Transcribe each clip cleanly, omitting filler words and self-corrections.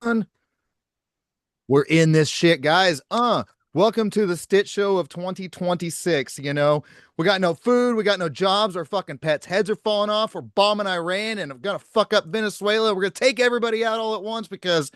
We're in this shit, guys. Welcome to the Stitt Show of 2026. We got no food, we got no jobs, our fucking pets' heads are falling off. We're bombing Iran and I'm gonna fuck up Venezuela. We're gonna take everybody out all at once because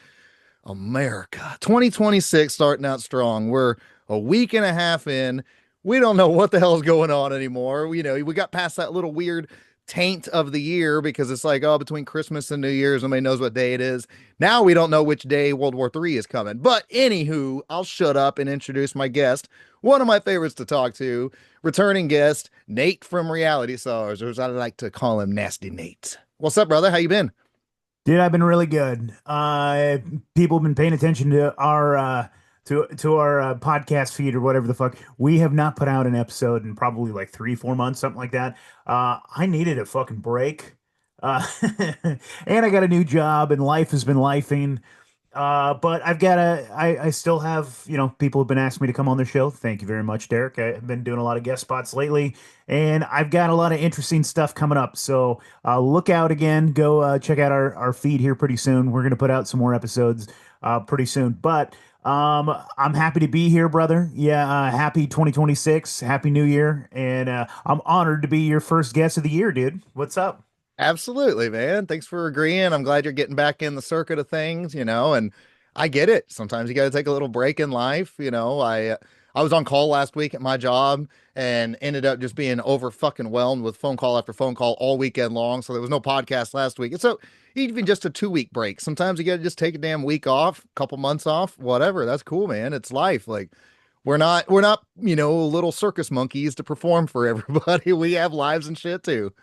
America 2026 starting out strong. We're a week and a half in. We don't know what the hell's going on anymore. We got past that little weird taint of the year because it's like, oh, between Christmas and New Year's, nobody knows what day it is. Now we don't know which day World War III is coming. But anywho, I'll shut up and introduce my guest, one of my favorites to talk to, returning guest, Nate from Reality Czars, or as I like to call him, Nasty Nate. What's up, brother? How you been? Dude, I've been really good. People have been paying attention to our podcast feed or whatever the fuck. We have not put out an episode in probably like 3, 4 months, something like that. I needed a fucking break. Uh, and I got a new job, and life has been lifing. But I still have, people have been asking me to come on the show. Thank you very much, Derek. I've been doing a lot of guest spots lately, and I've got a lot of interesting stuff coming up. So look out again. Go check out our feed here pretty soon. We're going to put out some more episodes pretty soon. But I'm happy to be here, brother. Yeah, happy 2026. Happy New Year. And I'm honored to be your first guest of the year, dude. What's up? Absolutely, man. Thanks for agreeing. I'm glad you're getting back in the circuit of things, and I get it. Sometimes you got to take a little break in life. I was on call last week at my job and ended up just being over fucking whelmed with phone call after phone call all weekend long. So there was no podcast last week. And so even just a 2 week break, sometimes you got to just take a damn week off, couple months off, whatever. That's cool, man. It's life. Like we're not, little circus monkeys to perform for everybody. We have lives and shit too.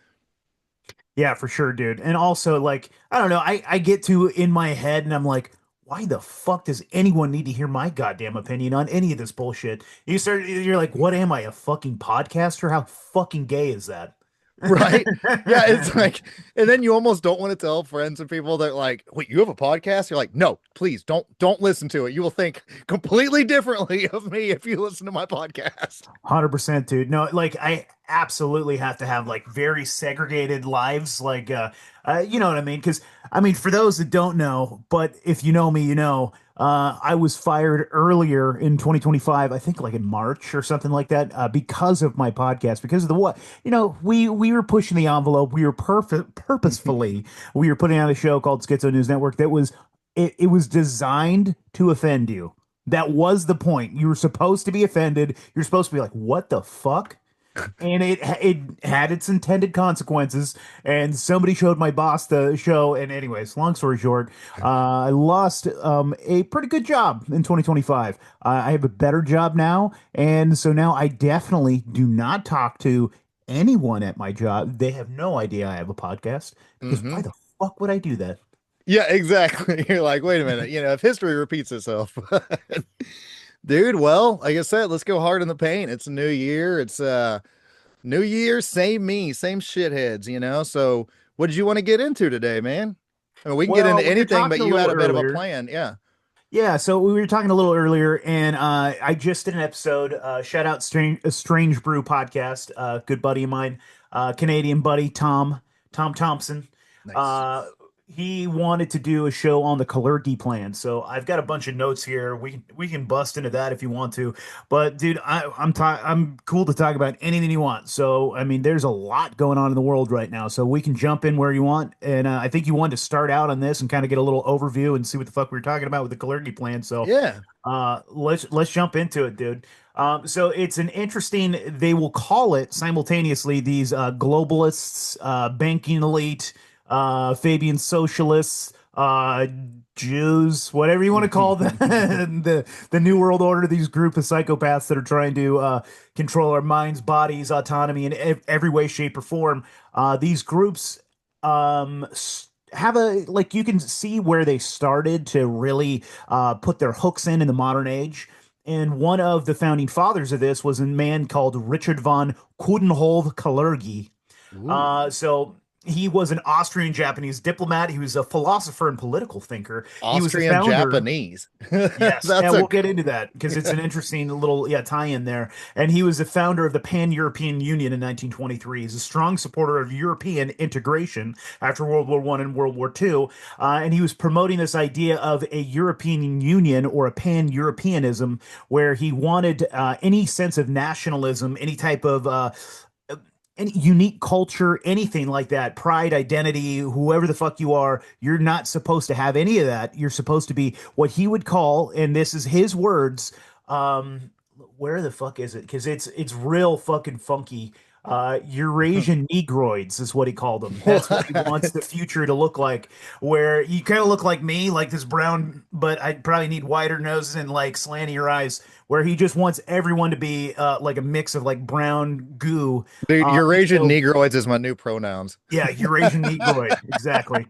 Yeah, for sure, dude. And also, like, I don't know, I get to in my head and I'm like, why the fuck does anyone need to hear my goddamn opinion on any of this bullshit? You're like, what am I, a fucking podcaster? How fucking gay is that? Right? Yeah, it's like, and then you almost don't want to tell friends and people that like, wait, you have a podcast? You're like, no, please don't listen to it. You will think completely differently of me if you listen to my podcast. 100%, dude. No, like I absolutely have to have like very segregated lives, like you know what I mean? Because I mean, for those that don't know, but if you know me, you know, I was fired earlier in 2025, I think like in March or something like that, because of my podcast, because of the what, we were pushing the envelope, we were perfect purposefully, we were putting out a show called Schizo News Network that was it was designed to offend you. That was the point. You were supposed to be offended. You're supposed to be like, "What the fuck?" And it had its intended consequences. And somebody showed my boss the show. And anyways, long story short, I lost a pretty good job in 2025. I have a better job now, and so now I definitely do not talk to anyone at my job. They have no idea I have a podcast because why Hmm. the fuck would I do that? Yeah, exactly. You're like, wait a minute, if history repeats itself. Dude, well, like I said, let's go hard in the paint. It's a new year. It's new year, same me, same shitheads. So what did you want to get into today, man? I mean, we can get Well, into we were anything, but talking a you had little a bit of a earlier. plan. Yeah. Yeah, so we were talking a little earlier, and I just did an episode. Shout out Strange Brew podcast. Good buddy of mine, Canadian buddy Tom Thompson. Nice. Uh, he wanted to do a show on the Kalergi plan, so I've got a bunch of notes here. We can bust into that if you want to, but dude, I'm cool to talk about anything you want. So I mean, there's a lot going on in the world right now, so we can jump in where you want. And I think you wanted to start out on this and kind of get a little overview and see what the fuck we were talking about with the Kalergi plan. So Yeah. let's jump into it, dude. So it's an interesting. They will call it simultaneously these globalists, banking elite, Fabian socialists, Jews, whatever you want to call them, the New World Order. These group of psychopaths that are trying to control our minds, bodies, autonomy in every way, shape, or form. These groups have a like you can see where they started to really put their hooks in the modern age. And one of the founding fathers of this was a man called Richard von Coudenhove Kalergi. Ooh. So he was an Austrian Japanese diplomat. He was a philosopher and political thinker. He was the Austrian founder. Japanese. Yes, That's and a we'll get into that because it's an interesting little tie-in there. And he was the founder of the Pan-European Union in 1923. He's a strong supporter of European integration after World War One and World War Two, and he was promoting this idea of a European Union or a Pan-Europeanism, where he wanted any sense of nationalism, any type of any unique culture, anything like that, pride, identity, whoever the fuck you are, you're not supposed to have any of that. You're supposed to be what he would call, and this is his words, um, where the fuck is it? Because it's real fucking funky. Eurasian Negroids is what he called them. That's what he wants the future to look like, where you kind of look like me, like this brown, but I'd probably need wider noses and like slantier eyes, where he just wants everyone to be like a mix of like brown goo. Dude, Eurasian So Negroids is my new pronouns. yeah, Eurasian Negroid, exactly.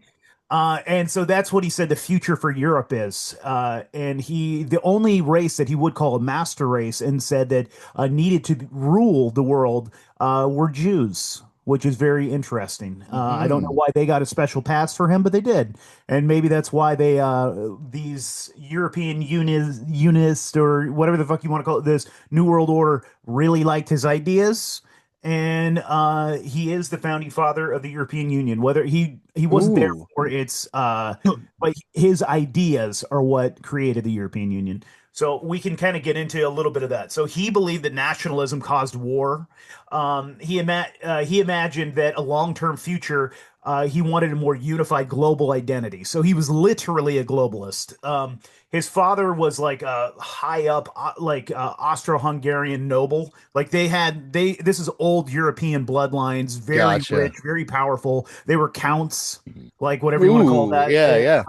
And so that's what he said the future for Europe is. And the only race that he would call a master race and said that needed to rule the world were Jews, which is very interesting. I don't know Hmm. why they got a special pass for him, but they did. And maybe that's why these European unionists or whatever the fuck you want to call it, this New World Order really liked his ideas, and he is the founding father of the European Union. Whether he wasn't there Ooh. for its, but his ideas are what created the European Union. So we can kind of get into a little bit of that. So he believed that nationalism caused war. He imagined that a long-term future. He wanted a more unified global identity. So he was literally a globalist. His father was like a high up, Austro-Hungarian noble. Like this is old European bloodlines, very rich, Gotcha. very powerful. They were counts, like whatever you want to call Ooh, that. yeah, yeah.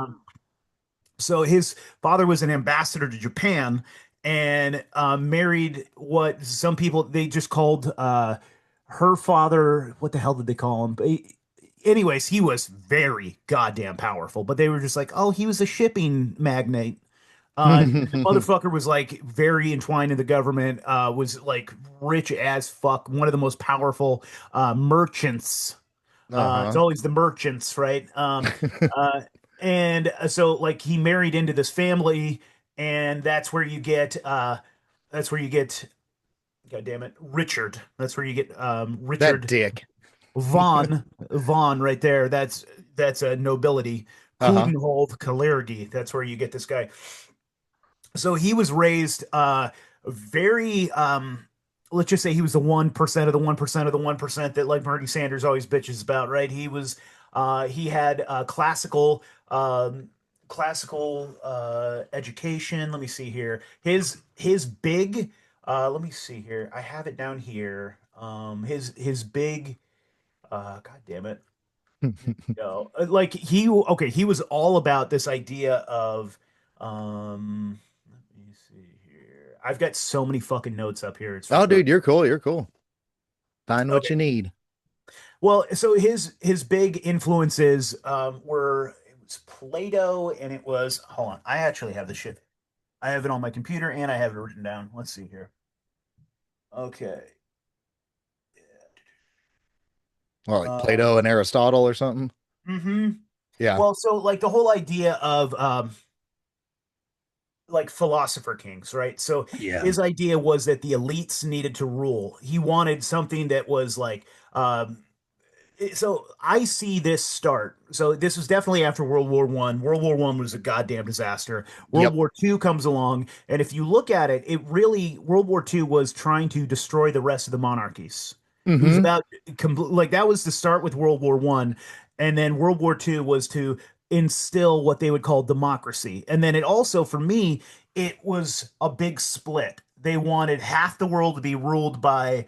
So his father was an ambassador to Japan and married what some people they just called her father. What the hell did they call him? Anyways, he was very goddamn powerful, but they were just like, oh, he was a shipping magnate. The motherfucker was like very entwined in the government, was like rich as fuck, one of the most powerful merchants. It's Uh-huh. always the merchants, right? Uh, and so like he married into this family, and that's where you get, God damn it, Richard. That's where you get That Richard dick. Vaughn right there. That's a nobility. Uh-huh. Coudenhove Kalergi. That's where you get this guy. So he was raised very let's just say he was the 1% of the 1% of the 1% that like Bernie Sanders always bitches about, right? He had classical education. Let me see here. His big let me see here. I have it down here. His big God damn it. No. Like he was all about this idea of let me see here. I've got so many fucking notes up here. It's Oh, ridiculous. dude, you're cool. You're cool. Find what Okay. you need. Well, so his big influences were it was Plato and it was hold on. I actually have the shit. I have it on my computer and I have it written down. Let's see here. Okay. Or like Uh, Plato and Aristotle or something. mm-hmm. Yeah. Well, so like the whole idea of like philosopher kings, right? So Yeah. his idea was that the elites needed to rule. He wanted something that was like so I see this start. So this was definitely after World War One. World War One was a goddamn disaster. World Yep. War Two comes along, and if you look at it, it really World War Two was trying to destroy the rest of the monarchies. It was Mm-hmm. about like that was the start with World War One, and then World War Two was to instill what they would call democracy. And then it also, for me, it was a big split. They wanted half the world to be ruled by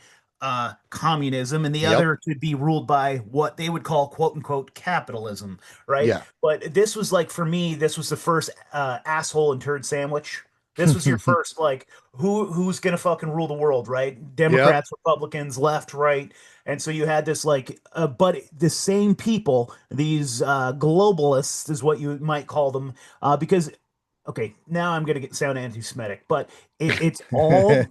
communism and the Yep. other to be ruled by what they would call quote unquote capitalism, right? Yeah. But this was like for me, this was the first asshole and turd sandwich. This was your first like who's gonna fucking rule the world, right? Yep. Democrats, Republicans, left, right, and so you had this like, but the same people, these globalists is what you might call them, because okay, now I'm gonna get sound anti-Semitic, but it's all.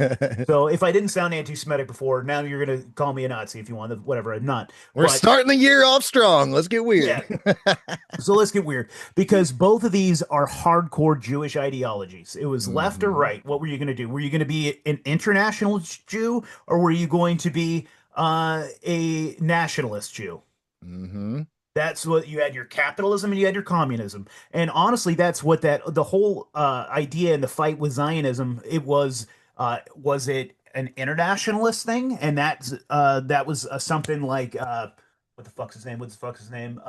So if I didn't sound anti-Semitic before, now you're gonna call me a Nazi if you want, whatever. I'm not, We're but starting the year off strong. Let's get weird. yeah. So let's get weird because both of these are hardcore Jewish ideologies. It was left or Hmm. right. What were you gonna do? Were you gonna be an international Jew or were you going to be a nationalist Jew? Hmm. That's what you had, your capitalism and you had your communism. And honestly, that's what that the whole idea in the fight with Zionism, it was it an internationalist thing? And that was something like what the fuck's his name? What the fuck's his name?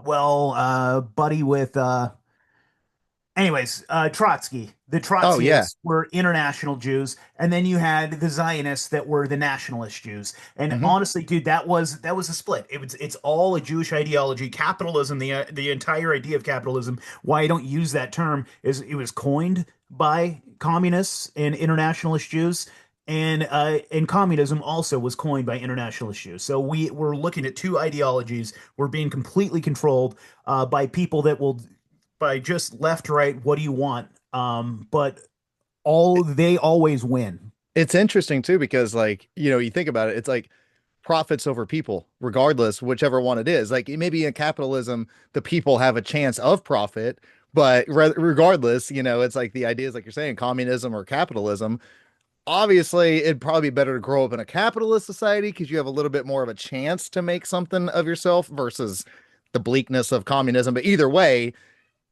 Buddy with anyways, Trotsky. The Oh yeah. Trotskyists were international Jews, and then you had the Zionists that were the nationalist Jews. And Hmm. honestly, dude, that was a split. It's all a Jewish ideology. Capitalism, the entire idea of capitalism. Why I don't use that term is it was coined by communists and internationalist Jews. And communism also was coined by internationalist Jews. So we're looking at two ideologies. We're being completely controlled by people that will by just left, right, what do you want? But they always win. It's interesting too because like, you think about it, it's like profits over people, regardless, whichever one it is. Like maybe in capitalism, the people have a chance of profit, but regardless, it's like the idea is like you're saying, communism or capitalism. Obviously, it'd probably be better to grow up in a capitalist society because you have a little bit more of a chance to make something of yourself versus the bleakness of communism. But either way,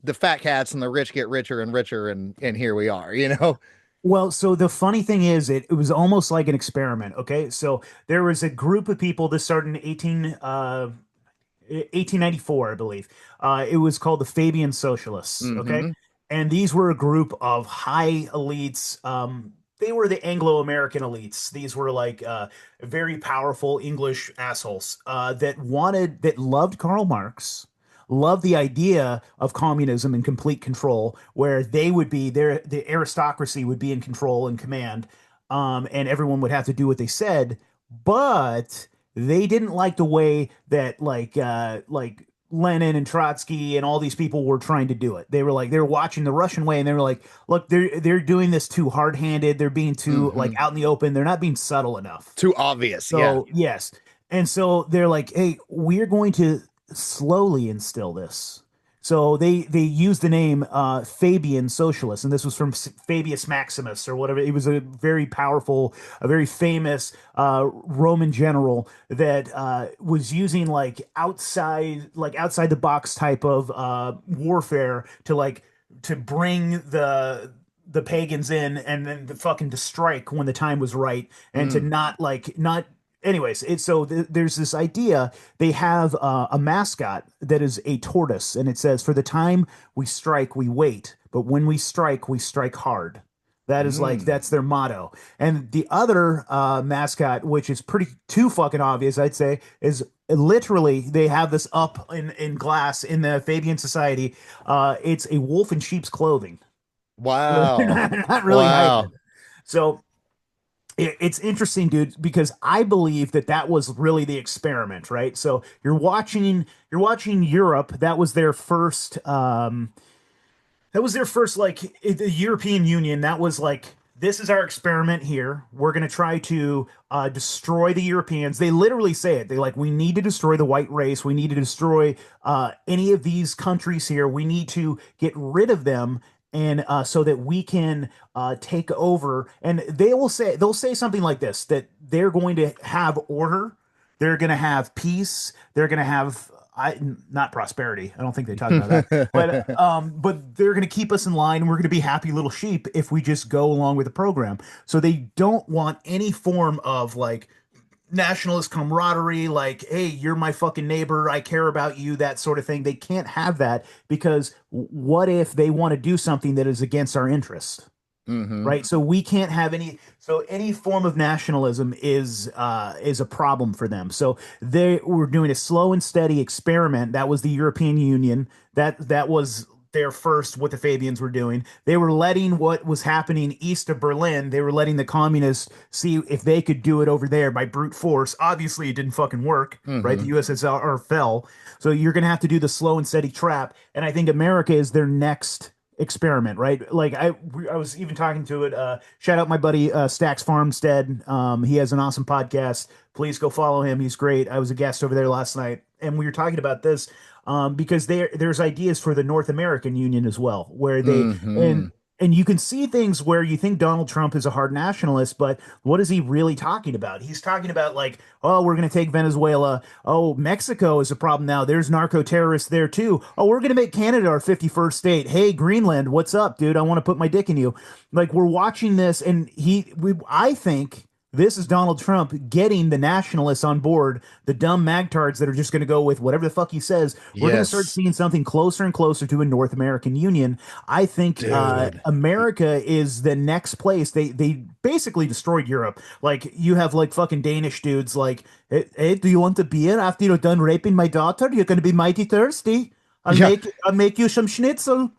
the fat cats and the rich get richer and richer, and here we are. Well, so the funny thing is, it was almost like an experiment. Okay, so there was a group of people that started in 1894, I believe. It was called the Fabian Socialists. Okay, Hmm. and these were a group of high elites. They were the Anglo-American elites. These were like very powerful English assholes that loved Karl Marx, loved the idea of communism and complete control, where they would be there, the aristocracy would be in control and command, and everyone would have to do what they said, but they didn't like the way that like Lenin and Trotsky and all these people were trying to do it. They were watching the Russian way and they were like, look, they're doing this too hard-handed. They're being too like Hmm. out in the open. They're not being subtle enough. Too obvious. Yeah. So, yes. And so they're like, "Hey, we're going to slowly instill this." So they used the name Fabian Socialist, and this was from Fabius Maximus or whatever. He was a very powerful, a very famous Roman general that was using like outside the box type of warfare to bring the pagans in and then to strike when the time was right and to Mm. not anyways. There's this idea. They have a mascot that is a tortoise and it says, for the time we strike we wait, but when we strike hard. Mm. That's their motto. And the other mascot, which is pretty too fucking obvious, I'd say, is literally they have this up in glass in the Fabian Society. It's a wolf in sheep's clothing. So they're Wow. not really hiding. Wow. So it's interesting, dude, because I believe that was really the experiment, right? So you're watching Europe. That was their first like the European Union. That was like, this is our experiment here. We're going to try to destroy the Europeans. They literally say it. They like, we need to destroy the white race. We need to destroy any of these countries here. We need to get rid of them, and so that we can take over. And they'll say something like this, that they're going to have order. They're going to have peace. They're going to have not prosperity. I don't think they talk about that. But they're going to keep us in line, and we're going to be happy little sheep if we just go along with the program. So they don't want any form of like nationalist camaraderie, like, hey, you're my fucking neighbor, I care about you, that sort of thing. They can't have that because what if they want to do something that is against our interest? Hmm. Right, so we can't have any form of nationalism is a problem for them. So they were doing a slow and steady experiment. That was the European Union. That was there first what the Fabians were doing. They were letting what was happening east of Berlin, they were letting the communists see if they could do it over there by brute force. Obviously, it didn't fucking work, right? The Hmm. USSR fell. So you're going to have to do the slow and steady trap. And I think America is their next experiment, right? Like I was even talking to it. Shout out my buddy Stax Farmstead. He has an awesome podcast. Please go follow him. He's great. I was a guest over there last night, and we were talking about this because there's ideas for the North American Union as well, where they Hmm. and you can see things where you think Donald Trump is a hard nationalist, but what is he really talking about? He's talking about like, oh, we're going to take Venezuela. Oh, Mexico is a problem now. There's narco terrorists there too. Oh, we're going to make Canada our 51st state. Hey, Greenland, what's up, dude? I want to put my dick in you. Like we're watching this, and I think this is Donald Trump getting the nationalists on board, the dumb magtards that are just going to go with whatever the fuck he says. We're going to start Yes, seeing something closer and closer to a North American Union. I think dude. America is the next place. They basically destroyed Europe. Like you have like fucking Danish dudes like, hey, do you want a beer after you're done raping my daughter? You're going to be mighty thirsty. Yeah, I'll make you some schnitzel.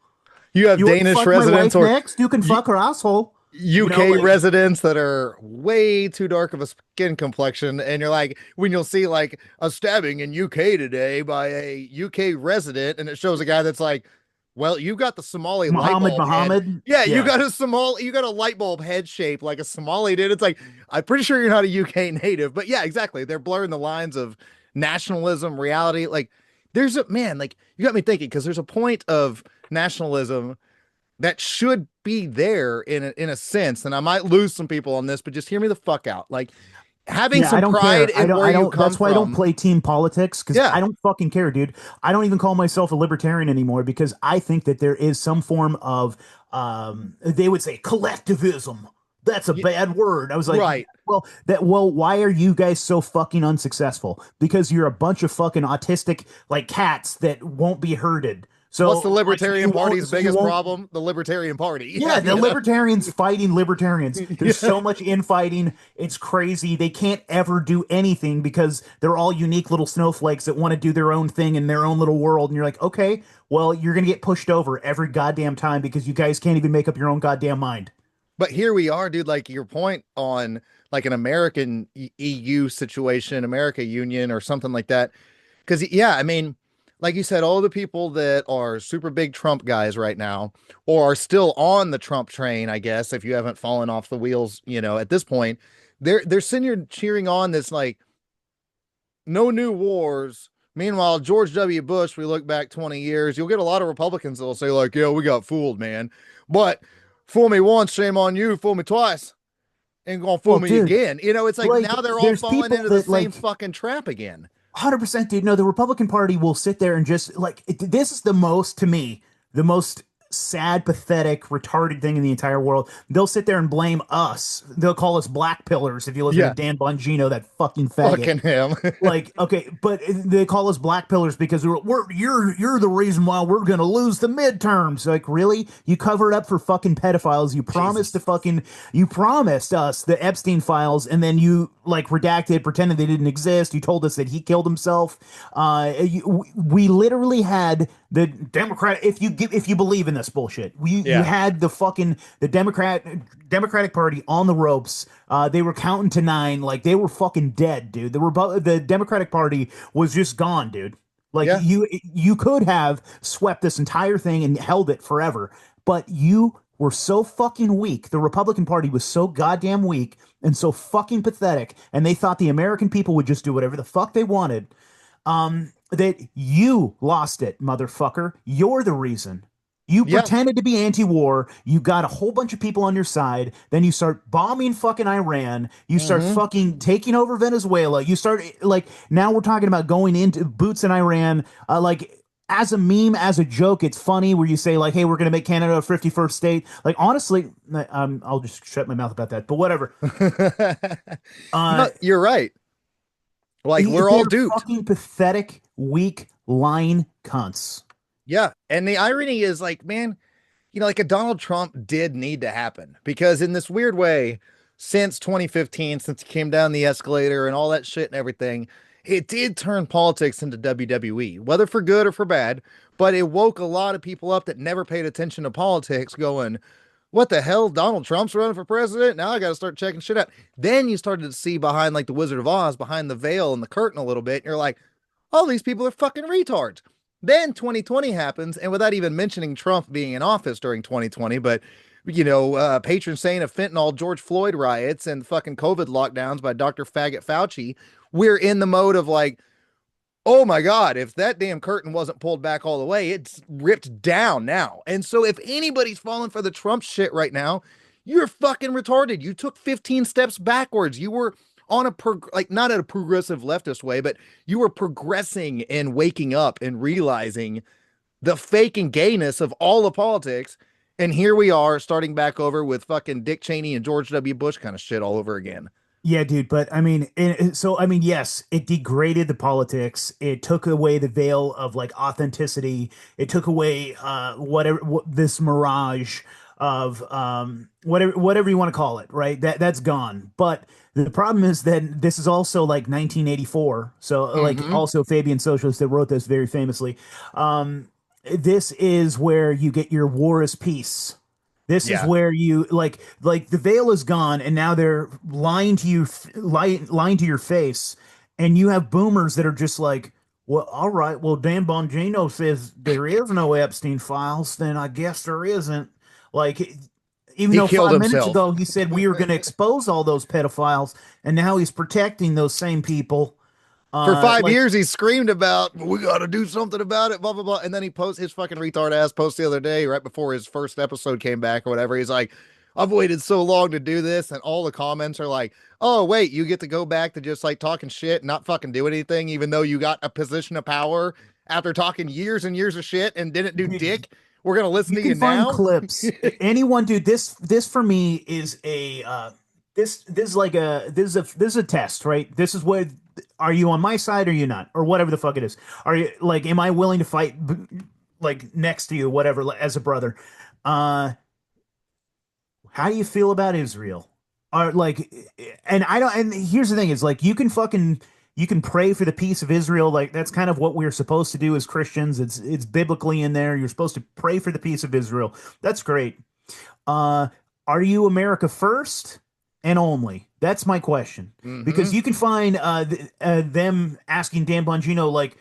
you have You want to Danish fuck my residents wife or next? You can U fuck her asshole. UK Like residents that are way too dark of a skin complexion, and you're like, when you'll see like a stabbing in UK today by a UK resident, and it shows a guy that's like, well, you got the Somali light bulb head. Muhammad. Yeah, you Yeah. got a Somali, you got a light bulb head shape like a Somali did. It's like, I'm pretty sure you're not a UK native, but yeah, exactly. They're blurring the lines of nationalism, reality. Like, there's a man, like, you got me thinking because there's a point of nationalism that should be there in a sense. And I might lose some people on this, but just hear me the fuck out. Like having Yeah, I some don't pride care. in where I you don't. come That's why I don't from. play team politics because Yeah. I don't fucking care, dude. I don't even call myself a libertarian anymore because I think that there is some form of, they would say collectivism. That's a Y- bad word. I was like, right. why are you guys so fucking unsuccessful? Because you're a bunch of fucking autistic like cats that won't be herded. What's the Like, Libertarian Party's so you biggest won't problem? The Libertarian Party. Yeah, yeah, the you know. libertarians fighting libertarians. There's Yeah. so much infighting. It's crazy. They can't ever do anything because they're all unique little snowflakes that want to do their own thing in their own little world. And you're like, okay, well, you're going to get pushed over every goddamn time because you guys can't even make up your own goddamn mind. But here we are, dude. Like your point on like an American EU situation, America Union, or something like that. Because, yeah, I mean, like you said, all the people that are super big Trump guys right now, or are still on the Trump train, I guess, if you haven't fallen off the wheels, at this point, they're sitting here cheering on this like no new wars. Meanwhile, George W. Bush, we look back 20 years, you'll get a lot of Republicans that'll say, like, yeah, we got fooled, man. But fool me once, shame on you, fool me twice, and gonna fool Well, me dude, again. It's like like now they're all there's falling people into the that same like fucking trap again. 100%, dude. No, the Republican Party will sit there and just like this is the most to me, the most sad, pathetic, retarded thing in the entire world. They'll sit there and blame us. They'll call us black pillars if you listen to Yeah, Dan Bongino, that fucking faggot. fucking him. Like, okay, but they call us black pillars because you're the reason why we're gonna lose the midterms. Like, really? You covered up for fucking pedophiles. Jesus. You promised us the Epstein files, and then you like redacted, pretended they didn't exist. You told us that he killed himself. We literally had the Democrat. If you believe in this bullshit, you Yeah. had the Democratic Party on the ropes. They were counting to nine, like they were fucking dead, dude. The Democratic Party was just gone, dude. Like Yeah. you could have swept this entire thing and held it forever, but you were so fucking weak. The Republican Party was so goddamn weak and so fucking pathetic, and they thought the American people would just do whatever the fuck they wanted. That you lost it, motherfucker. You're the reason. You Yeah. pretended to be anti-war. You got a whole bunch of people on your side. Then you start bombing fucking Iran. You start Hmm. fucking taking over Venezuela. You start like now we're talking about going into boots in Iran. Like as a meme, as a joke, it's funny where you say like, "Hey, we're gonna make Canada a 51st state." Like honestly, I'll just shut my mouth about that. But whatever. Uh, No, you're right. Like we're all they're duped. fucking pathetic, weak, lying cunts. Yeah. And the irony is like, man, like a Donald Trump did need to happen because in this weird way, since 2015, since he came down the escalator and all that shit and everything, it did turn politics into WWE, whether for good or for bad, but it woke a lot of people up that never paid attention to politics going, what the hell? Donald Trump's running for president? Now I got to start checking shit out. Then you started to see behind like the Wizard of Oz, behind the veil and the curtain a little bit. And you're like, all these people are fucking retards. Then 2020 happens, and without even mentioning Trump being in office during 2020, but patron saint of fentanyl, George Floyd riots, and fucking COVID lockdowns by Dr. Faggot Fauci, we're in the mode of like, oh my God, if that damn curtain wasn't pulled back all the way, it's ripped down now. And so if anybody's falling for the Trump shit right now, you're fucking retarded. You took 15 steps backwards. You were on like not at a progressive leftist way, but you were progressing and waking up and realizing the fake and gayness of all of politics. And here we are starting back over with fucking Dick Cheney and George W. Bush kind of shit all over again. Yeah, dude, but I mean, yes, it degraded the politics. It took away the veil of like authenticity. It took away this mirage of whatever you want to call it, right? That's gone. But the problem is that this is also like 1984. So like Mm-hmm. also Fabian Socialist that wrote this very famously. This is where you get your war is peace. This is Yeah. where you like the veil is gone, and now they're lying to you, lying to your face, and you have boomers that are just like, well, all right, well, Dan Bongino says there is no Epstein files, then I guess there isn't. Like, even He though killed 5 minutes himself. ago he said we were going to expose all those pedophiles, and now he's protecting those same people. For five Like, years, he screamed about, we got to do something about it, blah, blah, blah. And then he posts his fucking retard ass post the other day, right before his first episode came back or whatever. He's like, I've waited so long to do this. And all the comments are like, oh, wait, you get to go back to just like talking shit, and not fucking do anything, even though you got a position of power after talking years and years of shit and didn't do dude, dick. We're going to listen you to you can find now. clips. Anyone, dude, this for me is a this is like a this is a test, right? This is where are you on my side or are you not? Or whatever the fuck it is. Are you like am I willing to fight like next to you, whatever, like, as a brother? Uh how do you feel about Israel? Are like and I don't and here's the thing is like you can pray for the peace of Israel. Like that's kind of what we're supposed to do as Christians. It's biblically in there. You're supposed to pray for the peace of Israel. That's great. Uh, are you America first and only? That's my question. Mm-hmm. Because you can find them asking Dan Bongino like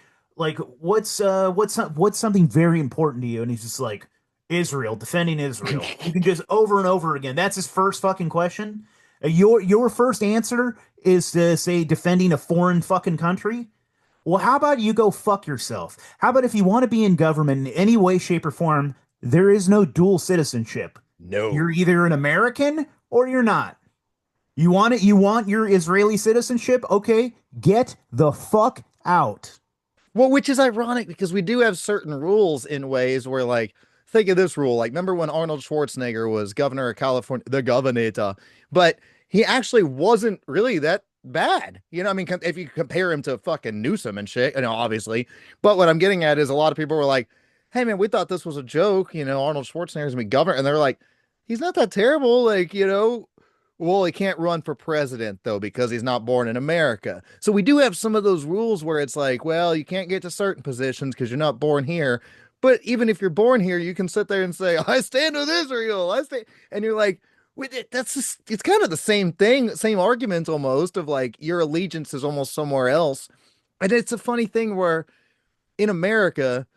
what's something very important to you, and he's just like Israel, defending Israel. You can just over and over again. That's his first fucking question. Your first answer is to say defending a foreign fucking country. Well, how about you go fuck yourself? How about if you want to be in government in any way, shape, or form, there is no dual citizenship. You're No. either an American or you're not. You want it, you want your Israeli citizenship? Okay, get the fuck out. Well, which is ironic because we do have certain rules in ways where, like, think of this rule. Like, remember when Arnold Schwarzenegger was governor of California, the governor, but he actually wasn't really that bad. I mean, if you compare him to fucking Newsom and shit, obviously. But what I'm getting at is a lot of people were like, hey, man, we thought this was a joke. Arnold Schwarzenegger's gonna be governor. And they're like, he's not that terrible. Like, well, he can't run for president though because he's not born in America. So we do have some of those rules where it's like, well, you can't get to certain positions because you're not born here. But even if you're born here, you can sit there and say, I stand with Israel. I stand, and you're like, wait, that's just, it's kind of the same thing, same argument almost of like your allegiance is almost somewhere else. And it's a funny thing where in America,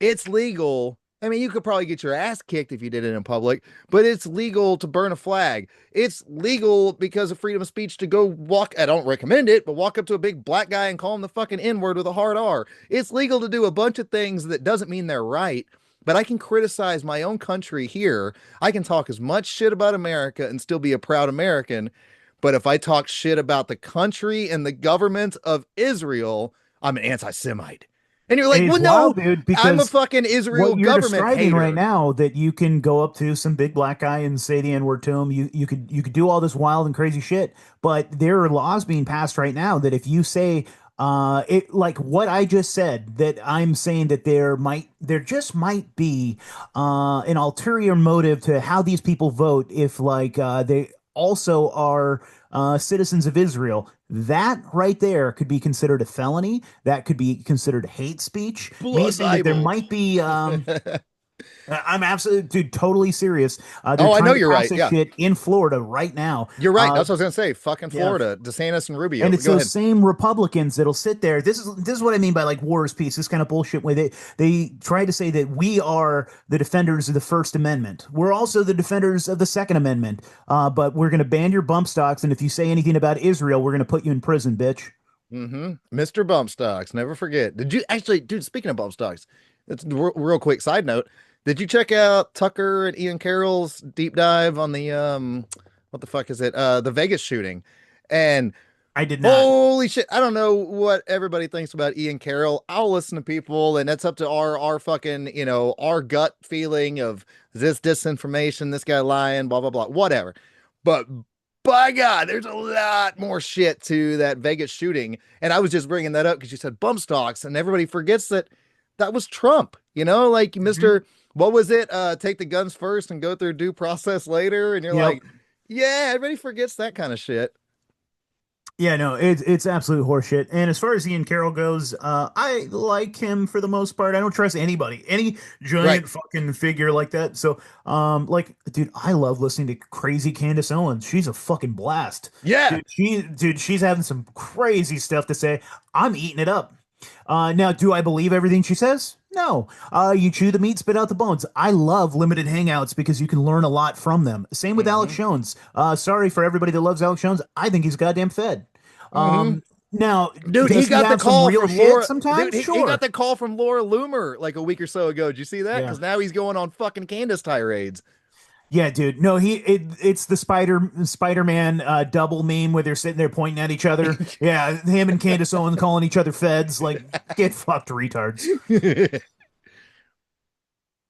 it's legal. I mean, you could probably get your ass kicked if you did it in public, but it's legal to burn a flag. It's legal because of freedom of speech to go walk. I don't recommend it, but walk up to a big black guy and call him the fucking N word with a hard R. It's legal to do a bunch of things that doesn't mean they're right, but I can criticize my own country here. I can talk as much shit about America and still be a proud American. But if I talk shit about the country and the government of Israel, I'm an anti Semite. And you're And like, it's well, no, wild, dude, I'm a because fucking Israel what you're government describing right hater. now that you can go up to some big black guy and say the N-word to him. You could do all this wild and crazy shit, but there are laws being passed right now that if you say it like what I just said, that I'm saying that there just might be an ulterior motive to how these people vote if like they also are citizens of Israel. That right there could be considered a felony. That could be considered hate speech. Me Blood saying that there libel. might be I'm absolutely, dude, totally serious. They're Oh, I know trying to you're pass right. a Yeah, shit in Florida right now. you're right. That's what I was gonna say. Fucking Yeah, Florida, DeSantis and Rubio. and it's Go those ahead. same Republicans that'll sit there. This is what I mean by like war is peace. This kind of bullshit where they try to say that we are the defenders of the First Amendment. We're also the defenders of the Second Amendment. But we're going to ban your bump stocks, and if you say anything about Israel, we're going to put you in prison, bitch. Mm-hmm. Mr. Bump Stocks. Never forget. Did you actually, dude? Speaking of bump stocks, it's real quick side note. Did you check out Tucker and Ian Carroll's deep dive on the what the fuck is it? The Vegas shooting. And I did not. holy shit, I don't know what everybody thinks about Ian Carroll. I'll listen to people, and that's up to our fucking, our gut feeling of this disinformation, this guy lying, blah blah blah, whatever. But by God, there's a lot more shit to that Vegas shooting. And I was just bringing that up because you said bump stocks, and everybody forgets that that was Trump, like Mhm. Mr. What was it? Take the guns first and go through due process later. And you're Yep. like, yeah, everybody forgets that kind of shit. Yeah, no, it's absolute horseshit. And as far as Ian Carroll goes, I like him for the most part. I don't trust anybody, any Right. giant fucking figure like that. So, like, dude, I love listening to crazy Candace Owens. She's a fucking blast, Yeah. dude. She's having some crazy stuff to say. I'm eating it up. Now, do I believe everything she says? No. You chew the meat, spit out the bones. I love limited hangouts because you can learn a lot from them. Same with Alex Mm-hmm. Jones. Sorry for everybody that loves Alex Jones. I think he's goddamn fed. Mm-hmm. Now, Dude, he does he got the have some call real from shit Laura. Dude, sometimes? he got Sure. the call from Laura Loomer like a week or so ago. Did you see that? Yeah. Because now he's going on fucking Candace tirades. Yeah, dude. No, it's the Spider-Man double meme where they're sitting there pointing at each other. Yeah, him and Candace Owens calling each other feds. Like, get fucked, retards.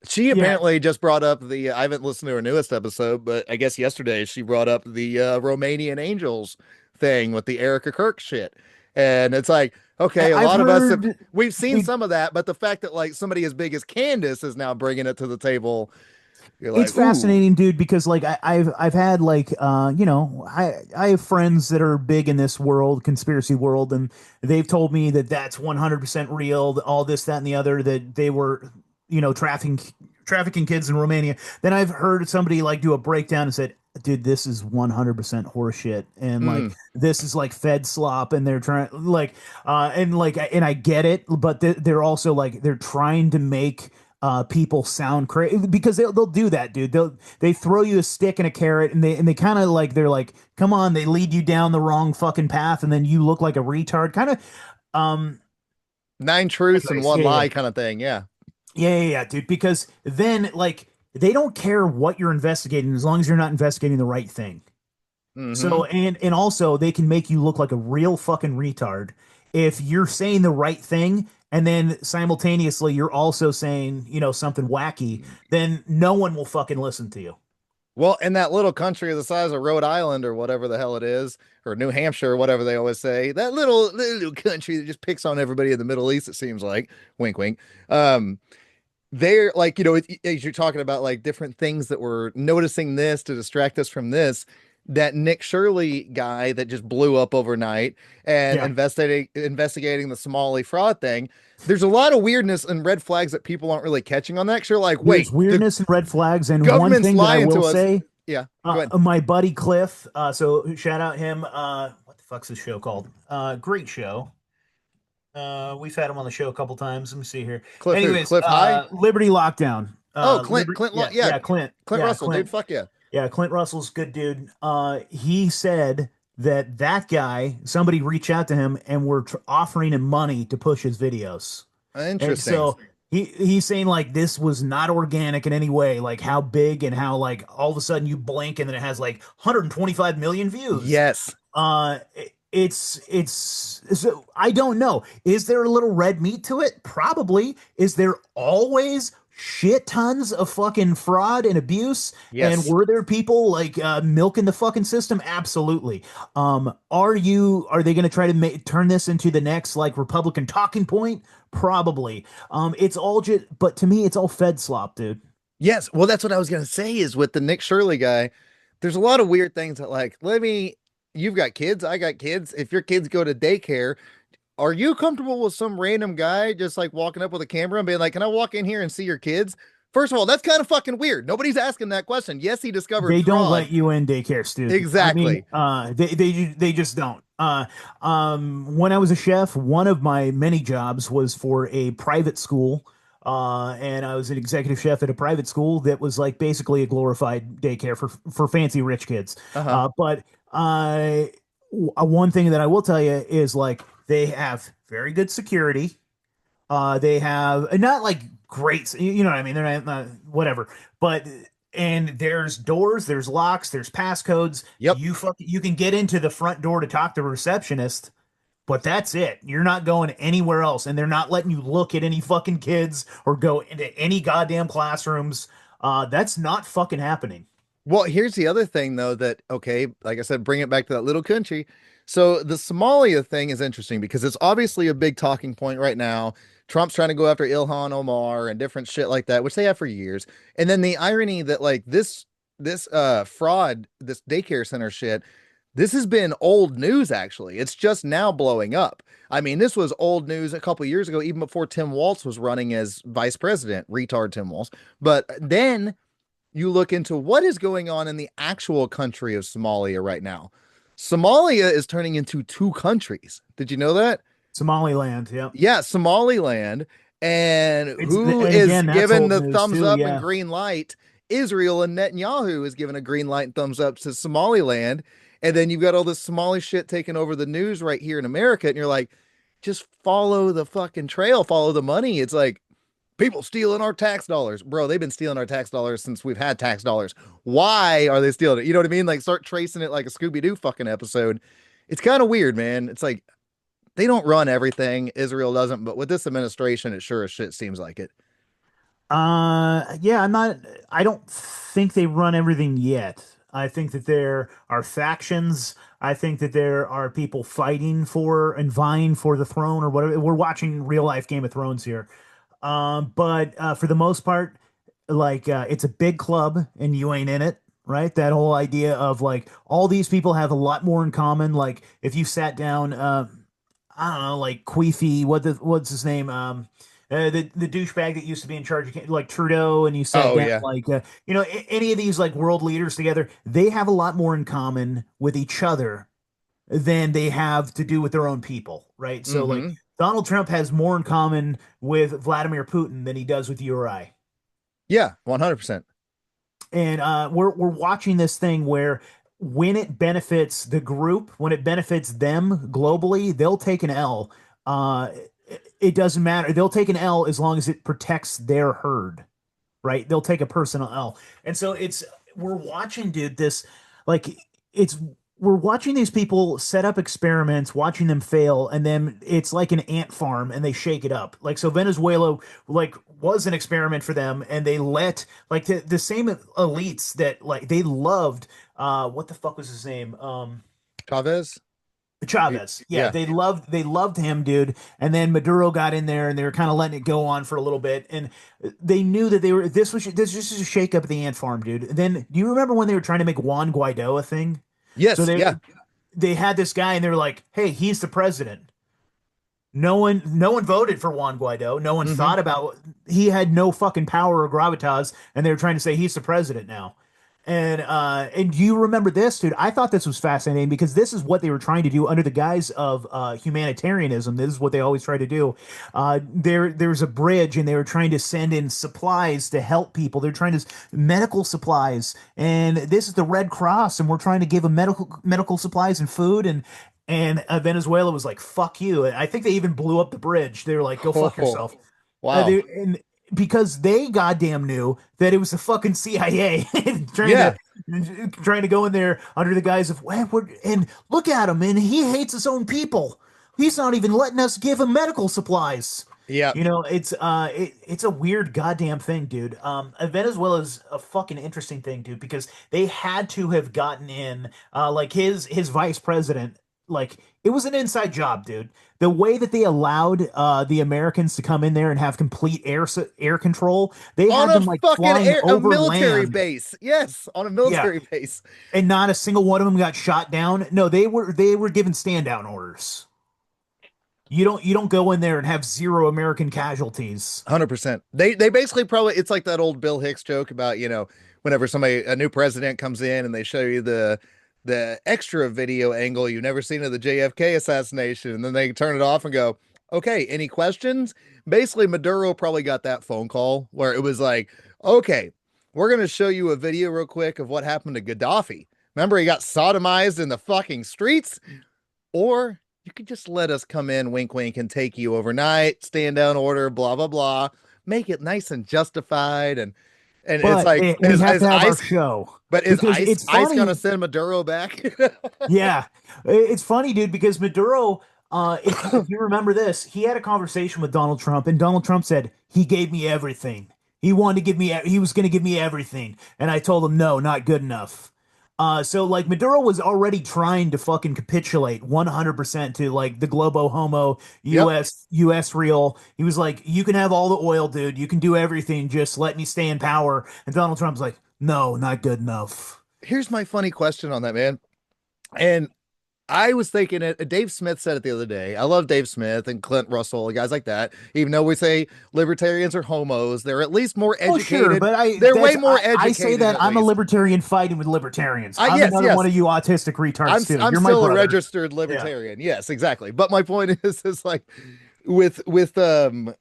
She Yeah, apparently just brought up I haven't listened to her newest episode, but I guess yesterday she brought up the Romanian Angels thing with the Erica Kirk shit. And it's like, okay, a I've lot of us have, heard we've seen they some of that, but the fact that like somebody as big as Candace is now bringing it to the table, you're it's like, ooh, fascinating, dude, because like I've had like I have friends that are big in this world, conspiracy world, and they've told me that that's 100% real, all this, that, and the other, that they were trafficking kids in Romania. Then I've heard somebody like do a breakdown and said, dude, this is 100% horseshit, and like mm, this is like Fed slop, and they're trying and I get it, but they're also like they're trying to make people sound crazy because they'll do that, dude. They throw you a stick and a carrot, and they kind of like they're like, come on, they lead you down the wrong fucking path, and then you look like a retard, kind of. Um, nine truths and anyways, one yeah, yeah, lie kind of thing. Yeah. yeah, dude. Because then like they don't care what you're investigating as long as you're not investigating the right thing. Mm-hmm. So and also they can make you look like a real fucking retard if you're saying the right thing and then simultaneously you're also saying, something wacky, then no one will fucking listen to you. Well, in that little country the size of Rhode Island or whatever the hell it is, or New Hampshire, or whatever they always say, that little country that just picks on everybody in the Middle East, it seems like, wink, wink. Um, they're like, as you're talking about like different things that we're noticing this to distract us from this, that Nick Shirley guy that just blew up overnight and Yeah. investigating the Somali fraud thing. There's a lot of weirdness and red flags that people aren't really catching on that. 'Cause you're like, There's wait, the weirdness and red flags. And one government's thing that I lying will to us. say, Yeah, go ahead. my buddy Cliff, so shout out him. What the fuck's his show called? Great show. We've had him on the show a couple times. Let me see here. Cliff who? Anyways, Cliff High? Liberty Lockdown. Oh, Clint, Liberty, Clint, yeah, yeah, yeah, Clint, Clint yeah, Russell, dude. Clint, Fuck yeah. yeah, Clint Russell's good dude. He said that guy, somebody reached out to him and were offering him money to push his videos. And Interesting. so he's saying like this was not organic in any way, like how big and how like all of a sudden you blink and then it has like 125 million views. Yes. It's so I don't know. Is there a little red meat to it? Probably. Is there always shit tons of fucking fraud and abuse? And Yes. were there people like milking the fucking system? Absolutely. Are they going to try to turn this into the next like Republican talking point? Probably. It's all just, but to me, it's all Fed slop, dude. Yes. Well, that's what I was gonna say is with the Nick Shirley guy, there's a lot of weird things that like, let me, you've got kids, I got kids. If your kids go to daycare, are you comfortable with some random guy just like walking up with a camera and being like, "Can I walk in here and see your kids?" First of all, that's kind of fucking weird. Nobody's asking that question. Yes, he discovered They don't fraud. let you in daycares, dude. I mean, Exactly. they just don't. When I was a chef, one of my many jobs was for a private school, and I was an executive chef at a private school that was like basically a glorified daycare for fancy rich kids. Uh-huh. But one thing that I will tell you is like they have very good security. They have not like great, you know what I mean? They're not whatever, but and there's doors, there's locks, there's passcodes. Yep. You can get into the front door to talk to the receptionist, but that's it. You're not going anywhere else, and they're not letting you look at any fucking kids or go into any goddamn classrooms. That's not fucking happening. Well, here's the other thing though that okay, like I said, bring it back to that little country. So the Somalia thing is interesting because it's obviously a big talking point right now. Trump's trying to go after Ilhan Omar and different shit like that, which they have for years. And then the irony that like this fraud, this daycare center shit, this has been old news actually. It's just now blowing up. I mean, this was old news a couple years ago, even before Tim Walz was running as vice president, retard Tim Walz. But then you look into what is going on in the actual country of Somalia right now. Somalia is turning into two countries. Did you know that? Somaliland, yep. Yeah, Somaliland. And who And is again, that's given old the news thumbs too. up and Yeah. green light? Israel and Netanyahu is given a green light and thumbs up to Somaliland. And then you've got all this Somali shit taking over the news right here in America. And you're like, just follow the fucking trail, follow the money. It's like, people stealing our tax dollars. Bro, they've been stealing our tax dollars since we've had tax dollars. Why are they stealing it? You know what I mean? Like start tracing it like a Scooby-Doo fucking episode. It's kind of weird, man. It's like they don't run everything. Israel doesn't, but with this administration, it sure as shit seems like it. Yeah, I don't think they run everything yet. I think that there are factions. I think that there are people fighting for and vying for the throne or whatever. We're watching real life Game of Thrones here. But for the most part, like it's a big club and you ain't in it, right? That whole idea of like all these people have a lot more in common. Like if you sat down, I don't know, like Queefy, what's his name? The douchebag that used to be in charge of like Trudeau, and you sat Oh down yeah. like any of these like world leaders together, they have a lot more in common with each other than they have to do with their own people, right? So like Mm-hmm. Donald Trump has more in common with Vladimir Putin than he does with you or I. Yeah, 100%. And we're watching this thing where when it benefits the group, when it benefits them globally, they'll take an L. It doesn't matter. They'll take an L as long as it protects their herd, right? They'll take a personal L. And so it's we're watching, dude, this like it's we're watching these people set up experiments, watching them fail, and then it's like an ant farm and they shake it up. Like so Venezuela like was an experiment for them and they let like the same elites that like they loved what the fuck was his name? Chavez? Chavez. Yeah, Yeah. they loved him, dude. And then Maduro got in there, and they were kind of letting it go on for a little bit. And they knew that they were this was a shake up at the ant farm, dude. Then do you remember when they were trying to make Juan Guaido a thing? So Yes, they yeah. they had this guy, and they were like, "Hey, he's the president." No one voted for Juan Guaido. No one Mm-hmm. thought about he had no fucking power or gravitas, and they were trying to say he's the president now. And do you remember this, dude? I thought this was fascinating because this is what they were trying to do under the guise of humanitarianism. This is what they always try to do. There's a bridge, and they were trying to send in supplies to help people. They're trying to medical supplies, and this is the Red Cross, and we're trying to give them medical supplies and food, and Venezuela was like, "Fuck you!" And I think they even blew up the bridge. They were like, "Go fuck Oh, yourself." wow. And because they goddamn knew that it was the fucking CIA trying Yeah. to trying to go in there under the guise of and look at him and he hates his own people. He's not even letting us give him medical supplies. Yeah. It's a weird goddamn thing, dude. Venezuela's a fucking interesting thing, dude, because they had to have gotten in like his vice president. like it was an inside job, dude. The way that they allowed the Americans to come in there and have complete air control, they On had a them like fucking flying a over military land. base. Yes, on a Yeah, military base. and not a single one of them got shot down. No, they were given stand down orders. You don't go in there and have zero American casualties. 100%. They basically probably it's like that old Bill Hicks joke about, whenever somebody a new president comes in and they show you the extra video angle you've never seen of the JFK assassination, and then they turn it off and go, "Okay, any questions?" Basically, Maduro probably got that phone call where it was like, "Okay, we're going to show you a video real quick of what happened to Gaddafi. Remember he got sodomized in the fucking streets? Or you could just let us come in, wink, wink, and take you overnight, stand down order, blah, blah, blah, make it nice and justified." And it's But like, we have is to have our ICE, show but is because ICE, it's ICE gonna funny. send Maduro back? Yeah, it's funny, dude, because Maduro, if you remember this, he had a conversation with Donald Trump, and Donald Trump said he gave me everything. He wanted to give me, he was going to give me everything, and I told him no, not good enough. So like Maduro was already trying to fucking capitulate 100% to like the globo homo Yep. US real. He was like, you can have all the oil, dude. You can do everything. Just let me stay in power. And Donald Trump's like, no, not good enough. Here's my funny question on that, man. And I was thinking it. Dave Smith said it the other day. I love Dave Smith and Clint Russell, guys like that. Even though we say libertarians are homos, they're at least more Oh, sure, educated. but They're way more I say educated, that at I'm a least. libertarian fighting with libertarians. I'm Yes, another one yes. of you autistic retards too. I'm You're my still a brother. registered Yeah. libertarian. Yes, exactly. But my point is like with the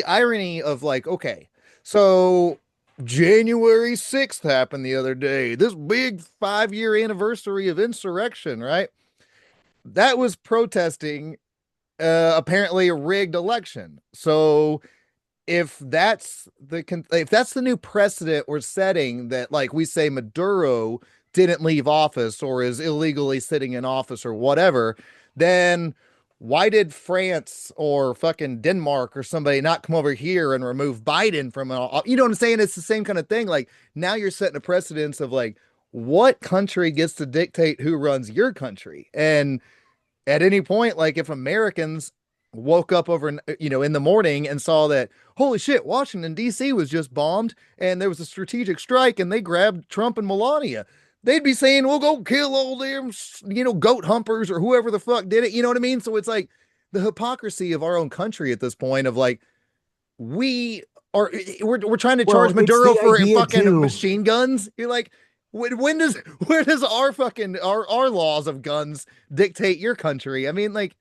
irony of like, okay, so January 6th happened the other day. This big 5-year anniversary of insurrection, right? That was protesting apparently a rigged election. So if that's the new precedent we're setting, that like we say Maduro didn't leave office or is illegally sitting in office or whatever, then why did France or fucking Denmark or somebody not come over here and remove Biden from you know what I'm saying? It's the same kind of thing. Like now you're setting a precedence of like what country gets to dictate who runs your country. And at any point, like if Americans woke up in the morning and saw that, holy shit, Washington, D.C. was just bombed and there was a strategic strike and they grabbed Trump and Melania, they'd be saying, we'll go kill all them, goat humpers or whoever the fuck did it. You know what I mean? So it's like the hypocrisy of our own country at this point of like, we we're trying to Well, charge it's Maduro the for idea fucking too. machine guns. You're like, when does where does our fucking our laws of guns dictate your country? I mean, like,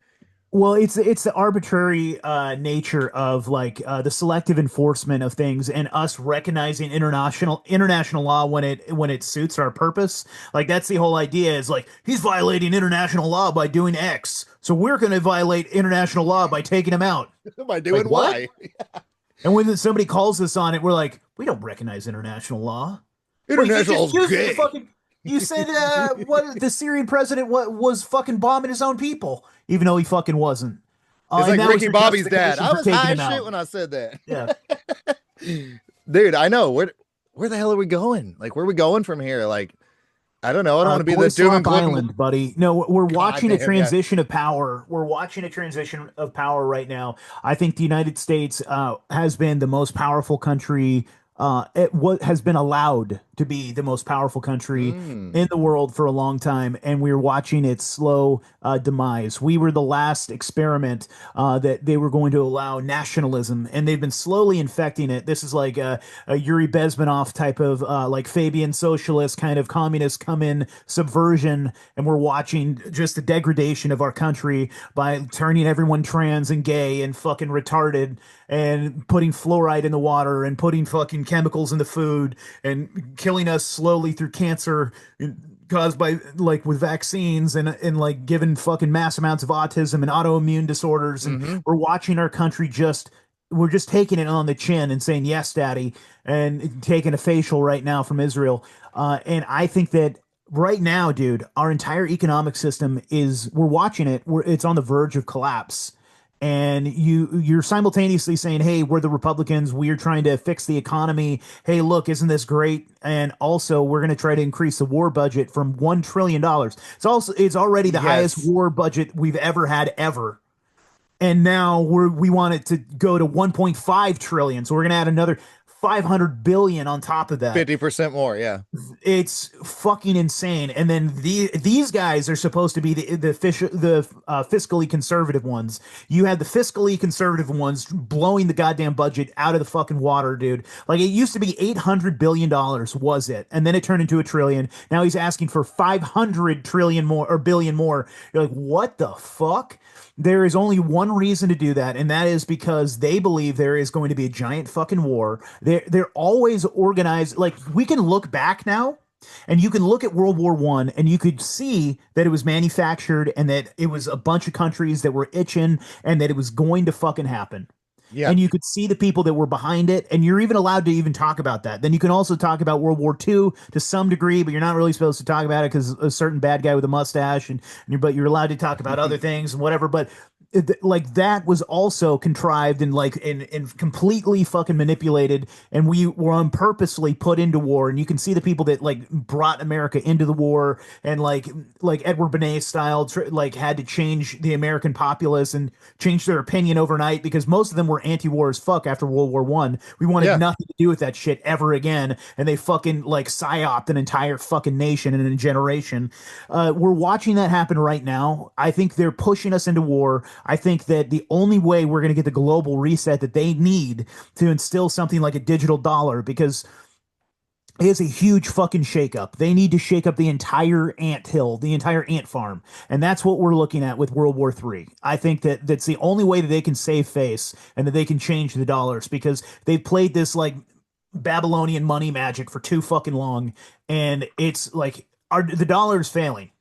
Well, it's the arbitrary nature of like the selective enforcement of things and us recognizing international law when it suits our purpose. Like that's the whole idea is like he's violating international law by doing X. So we're going to violate international law by taking him out. am I Like doing what? why? And when somebody calls us on it, we're like, we don't recognize international law. Wait, you just International's used it to gay. fucking. You said what the Syrian president was fucking bombing his own people, even though he fucking wasn't. It's And like that was Ricky your Bobby's dad. justification I for was taking high him as shit out. when I said that. Yeah. Dude, I know. Where the hell are we going? Like, where are we going from here? Like, I don't know. I don't want to be Boy the doom and Slop gloom. Island, buddy. No, we're God watching a damn, yeah. transition of power. We're watching a transition of power right now. I think the United States has been the most powerful country. It what has been allowed to be the most powerful country Mm. in the world for a long time, and we're watching its slow demise. We were the last experiment that they were going to allow nationalism, and they've been slowly infecting it. This is like a Yuri Bezmenov type of like Fabian socialist kind of communist come in subversion, and we're watching just the degradation of our country by turning everyone trans and gay and fucking retarded and putting fluoride in the water and putting fucking chemicals in the food and killing us slowly through cancer caused by like with vaccines and like given fucking mass amounts of autism and autoimmune disorders, and Hmm. we're watching our country just we're just taking it on the chin and saying yes daddy and taking a facial right now from Israel, and I think that right now, dude, our entire economic system is we're watching it. It's on the verge of collapse. and you're simultaneously saying, hey, we're the Republicans, we're trying to fix the economy, hey, look, isn't this great, and also we're going to try to increase the war budget from $1 trillion. It's already the highest Yes. war budget we've ever had ever, and now we want it to go to 1.5 trillion, so we're going to add another 500 billion on top of that. 50% more. Yeah. It's fucking insane. And then these guys are supposed to be the fiscally conservative ones. You had the fiscally conservative ones blowing the goddamn budget out of the fucking water, dude. Like, it used to be $800 billion, was it? And then it turned into a trillion. Now he's asking for 500 trillion more, or billion more. You're like, what the fuck? There is only one reason to do that, and that is because they believe there is going to be a giant fucking war. They're always organized. Like, we can look back now, and you can look at World War One, and you could see that it was manufactured, and that it was a bunch of countries that were itching, and that it was going to fucking happen. Yeah. And you could see the people that were behind it, and you're even allowed to even talk about that. Then you can also talk about World War II to some degree, but you're not really supposed to talk about it because a certain bad guy with a mustache, but you're allowed to talk about other things and whatever. But like, that was also contrived and and completely fucking manipulated, and we were purposely put into war. And you can see the people that like brought America into the war, and like Edward Bernays style, like had to change the American populace and change their opinion overnight, because most of them were anti-war as fuck after World War One. We wanted Yeah. nothing to do with that shit ever again, and they fucking like psyoped an entire fucking nation in a generation. We're watching that happen right now. I think they're pushing us into war. I think that the only way we're going to get the global reset that they need to instill something like a digital dollar, because it is a huge fucking shakeup. They need to shake up the entire ant hill, the entire ant farm. And that's what we're looking at with World War III. I think that that's the only way that they can save face and that they can change the dollars, because they've played this like Babylonian money magic for too fucking long. And it's like, the dollar is failing.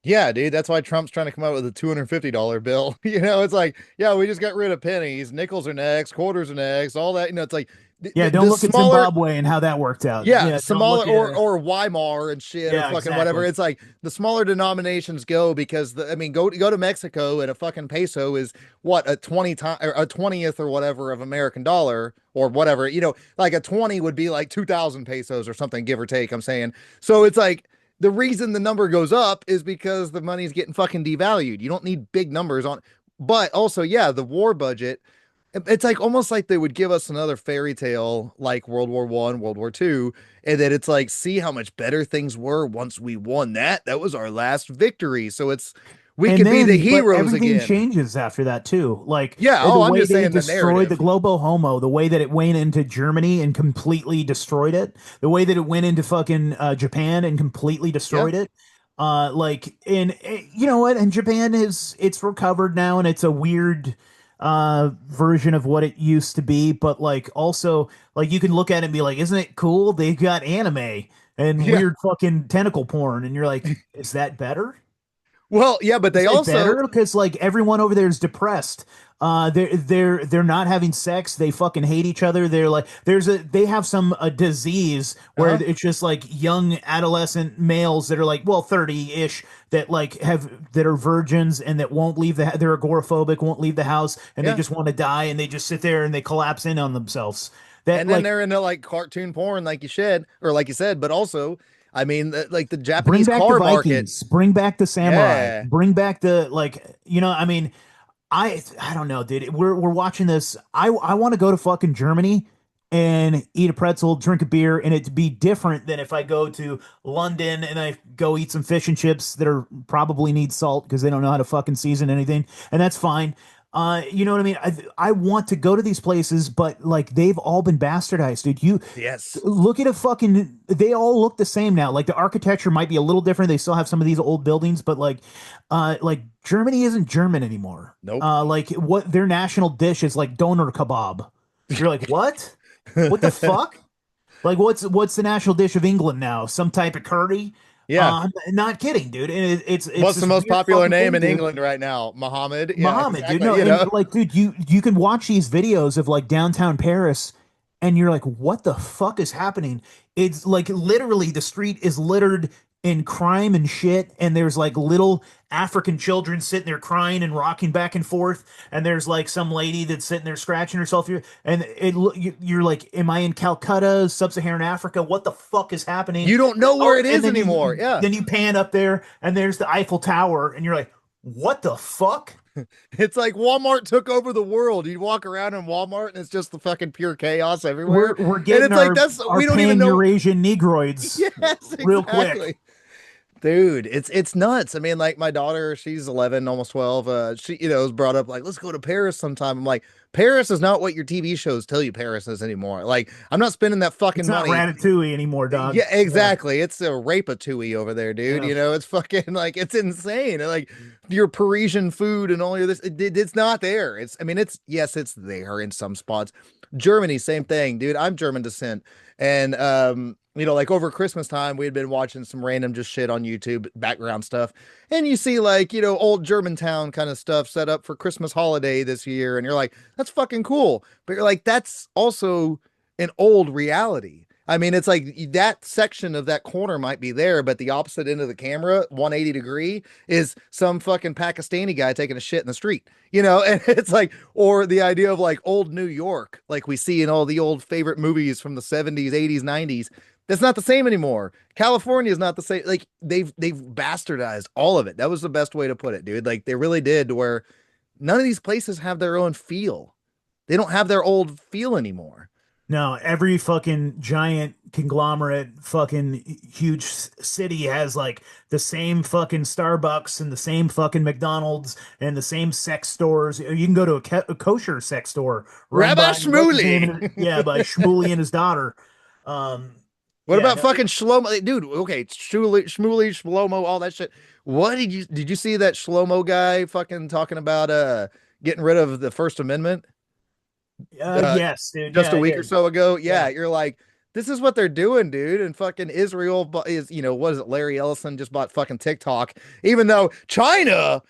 Yeah, dude. That's why Trump's trying to come out with a $250 bill. It's like, yeah, we just got rid of pennies. Nickels are next, quarters are next, all that. It's like Yeah, don't the look at smaller, Zimbabwe and how that worked out. yeah, Yeah, don't smaller look at or Weimar and shit or yeah, fucking whatever. exactly. It's like the smaller denominations go because I mean, go to Mexico and a fucking peso is what, a 20 time or a 20th or whatever of American dollar or whatever. Like a 20 would be like 2,000 pesos or something, give or take. I'm saying. So it's like the reason the number goes up is because the money's getting fucking devalued. You don't need big numbers on, but also, yeah, the war budget. It's like almost like they would give us another fairy tale like World War One, World War Two, and then it's like, see how much better things were once we won that. That was our last victory. So we And could be the then, but heroes everything again. changes after that too. Like Yeah. the Oh, I'm way just they saying the destroyed the narrative. Globo Homo, the way that it went into Germany and completely destroyed it, the way that it went into fucking Japan and completely Yeah. destroyed it. You know what? And Japan it's recovered now, and it's a weird version of what it used to be. But like, also, like, you can look at it and be like, isn't it cool? They got anime and Yeah. weird fucking tentacle porn, and you're like, is that better? Well, yeah, but Is they that also, better? Because like everyone over there is depressed. They're not having sex. They fucking hate each other. They're like they have some disease where uh-huh. it's just like young adolescent males that are like, well, 30-ish, that are virgins and that won't leave they're agoraphobic, won't leave the house, and they Yeah. just want to die, and they just sit there and they collapse in on themselves. That And then like they're into like cartoon porn, like you said, but also, I mean, like the bring Japanese back the car market. Vikings, bring back the samurai, Yeah. bring back the like, I mean, I don't know, dude. We're watching this. I want to go to fucking Germany and eat a pretzel, drink a beer, and it to be different than if I go to London and I go eat some fish and chips that are probably need salt because they don't know how to fucking season anything, and that's fine. You know what I mean? I want to go to these places, but like, they've all been bastardized, dude. You Yes. look at a fucking, they all look the same now. Like, the architecture might be a little different. They still have some of these old buildings, but like Germany isn't German anymore. Nope. Like, what their national dish is like doner kebab. You're like, what? What the fuck? Like, what's the national dish of England now? Some type of curry? Yeah. I'm not kidding, dude. And it's What's the this most weird popular fucking name thing, in dude. England right now? Muhammad. Yeah, Muhammad, dude. No, exactly. and like, dude, you can watch these videos of like downtown Paris, and you're like, what the fuck is happening? It's like literally the street is littered in crime and shit, and there's like little African children sitting there crying and rocking back and forth, and there's like some lady that's sitting there scratching herself here, and you're like, am I in Calcutta, sub-Saharan Africa? What the fuck is happening? You don't know where Oh, it and is anymore. Yeah. then you pan up there, and there's the Eiffel Tower, and you're like, what the fuck? It's like Walmart took over the world. You walk around in Walmart and it's just the fucking pure chaos everywhere. We're And getting it's like that's our we don't even pan know. Eurasian Negroids Yes, real quick. exactly. Dude, it's nuts. I mean, like my daughter, she's 11, almost 12. She, was brought up like, let's go to Paris sometime. I'm like, Paris is not what your TV shows tell you Paris is anymore. Like, I'm not spending that fucking It's not money. Ratatouille anymore, dog. Yeah, Yeah, exactly. It's a rape-a-tooey over there, dude. yeah. It's fucking like it's insane. Like your Parisian food and all of this, it's not there. I mean, yes, it's there in some spots. Germany, same thing, dude. I'm German descent, and like over Christmas time, we had been watching some random just shit on YouTube, background stuff, and you see like old Germantown kind of stuff set up for Christmas holiday this year, and you're like, that's fucking cool, but you're like, that's also an old reality. I mean, it's like that section of that corner might be there, but the opposite end of the camera, 180 degree, is some fucking Pakistani guy taking a shit in the street, and it's like, or the idea of like old New York, like we see in all the old favorite movies from the 70s, 80s, 90s. That's not the same anymore. California is not the same. Like they've bastardized all of it. That was the best way to put it, dude. Like they really did, to where none of these places have their own feel. They don't have their old feel anymore. No, every fucking giant conglomerate, fucking huge city has like the same fucking Starbucks and the same fucking McDonald's and the same sex stores. You can go to a kosher sex store run Rabbi by what's his name? Shmuley. Yeah, by Shmuley and his daughter. Um, What yeah, about no, fucking Shlomo? Dude, okay, Shmuley, Shlomo, all that shit. What did you see that Shlomo guy fucking talking about getting rid of the First Amendment uh yes, dude. just Yeah, a I week or did. so ago? Yeah. Yeah, you're like, this is what they're doing, dude. And fucking Israel is, what is it? Larry Ellison just bought fucking TikTok, even though China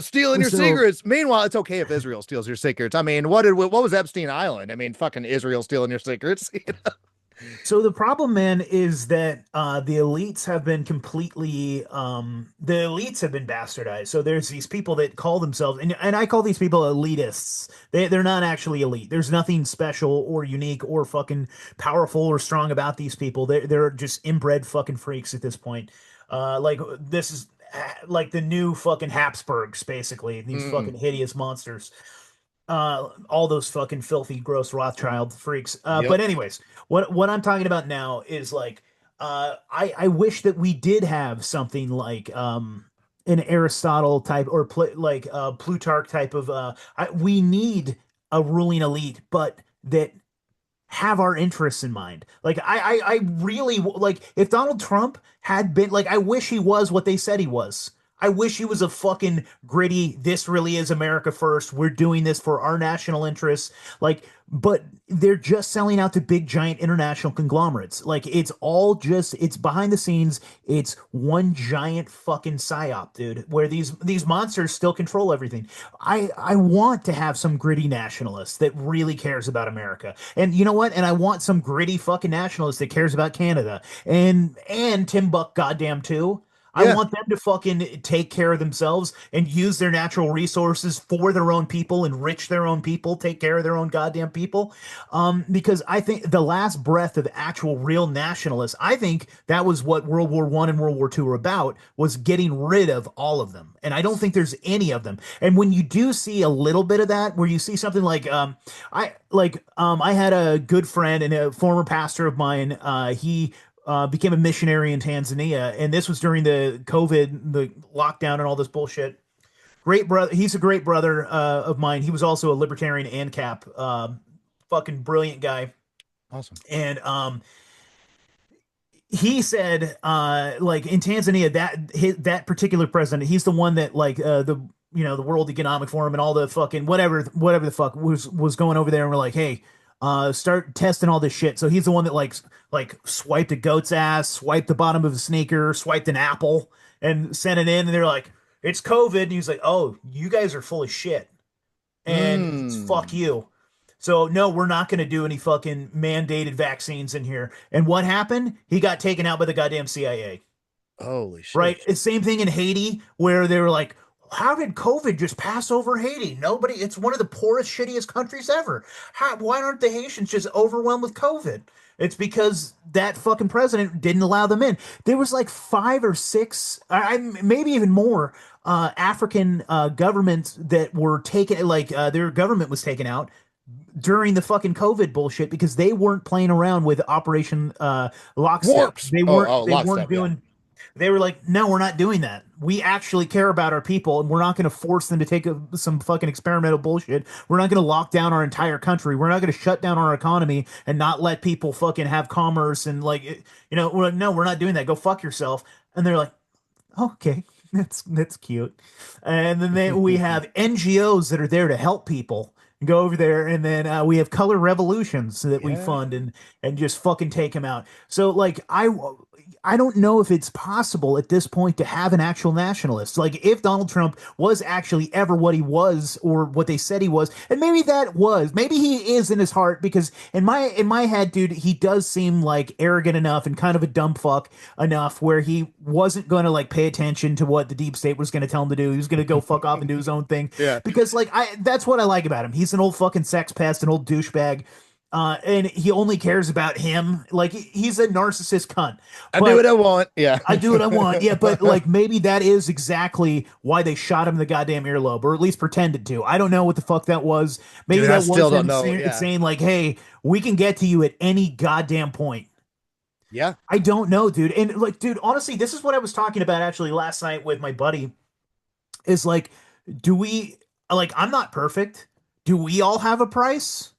stealing your So secrets. Meanwhile, it's okay if Israel steals your secrets. I mean, what was Epstein Island? I mean, fucking Israel stealing your secrets. So the problem, man, is that the elites have been bastardized. So there's these people that call themselves, and I call these people elitists. They're not actually elite. There's nothing special or unique or fucking powerful or strong about these people. They're just inbred fucking freaks at this point. Like this is like the new fucking Habsburgs, basically. These Mm, fucking hideous monsters, all those fucking filthy, gross Rothschild freaks. yep. But anyways, what I'm talking about now is like, I wish that we did have something like an Aristotle type or like Plutarch type of. We need a ruling elite, but that have our interests in mind. Like I really like if Donald Trump had been like I wish he was what they said he was. I wish he was a fucking gritty, this really is America first. We're doing this for our national interests. Like, but they're just selling out to big giant international conglomerates. Like it's behind the scenes. It's one giant fucking psyop, dude, where these monsters still control everything. I want to have some gritty nationalist that really cares about America. And you know what? And I want some gritty fucking nationalist that cares about Canada. And Tim Buck goddamn too. I Yeah. want them to fucking take care of themselves and use their natural resources for their own people, enrich their own people, take care of their own goddamn people. Because I think the last breath of actual real nationalists, I think that was what World War I and World War II were about, was getting rid of all of them. And I don't think there's any of them. And when you do see a little bit of that, where you see something like I had a good friend and a former pastor of mine. He became a missionary in Tanzania, and this was during the COVID, the lockdown, and all this bullshit. Great brother. He's a great brother of mine. He was also a libertarian ANCAP, fucking brilliant guy. Awesome. And he said, like in Tanzania, that particular president, he's the one that like the World Economic Forum and all the fucking whatever the fuck was going over there and we're like, hey, start testing all this shit. So he's the one that like swiped a goat's ass, swiped the bottom of a sneaker, swiped an apple, and sent it in. And they're like, it's COVID. And he's like, oh, you guys are full of shit, and fuck Mm. you. So no, we're not going to do any fucking mandated vaccines in here. And what happened? He got taken out by the goddamn CIA. Holy right? shit. Same thing in Haiti, where they were like, how did COVID just pass over Haiti? Nobody, it's one of the poorest, shittiest countries ever. Why aren't the Haitians just overwhelmed with COVID? It's because that fucking president didn't allow them in. There was like five or six, maybe even more, African governments that were taken, like their government was taken out during the fucking COVID bullshit because they weren't playing around with Operation Lockstep. Warps. They Oh, weren't. oh, They weren't lockstep. Yeah. doing. They were like, no, we're not doing that. We actually care about our people, and we're not going to force them to take some fucking experimental bullshit. We're not going to lock down our entire country. We're not going to shut down our economy and not let people fucking have commerce and like, we're like, no, we're not doing that. Go fuck yourself. And they're like, okay, that's cute. And then we have NGOs that are there to help people go over there, and then we have color revolutions that we Yeah. fund and just fucking take them out. So like I don't know if it's possible at this point to have an actual nationalist. Like if Donald Trump was actually ever what he was or what they said he was, and maybe he is in his heart because in my head, dude, he does seem like arrogant enough and kind of a dumb fuck enough where he wasn't going to like pay attention to what the deep state was going to tell him to do. He was going to go fuck off and do his own thing Yeah. because like I that's what I like about him. He's an old fucking sex pest, an old douchebag. And he only cares about him. Like he's a narcissist cunt. I do But what I want. Yeah. I do what I want. Yeah, but like maybe that is exactly why they shot him in the goddamn earlobe, or at least pretended to. I don't know what the fuck that was. Maybe Dude, I that was still don't him know. Yeah. saying like, "Hey, we can get to you at any goddamn point." Yeah. I don't know, dude. And like, dude, honestly, this is what I was talking about actually last night with my buddy. Is like, do we like? I'm not perfect. Do we all have a price?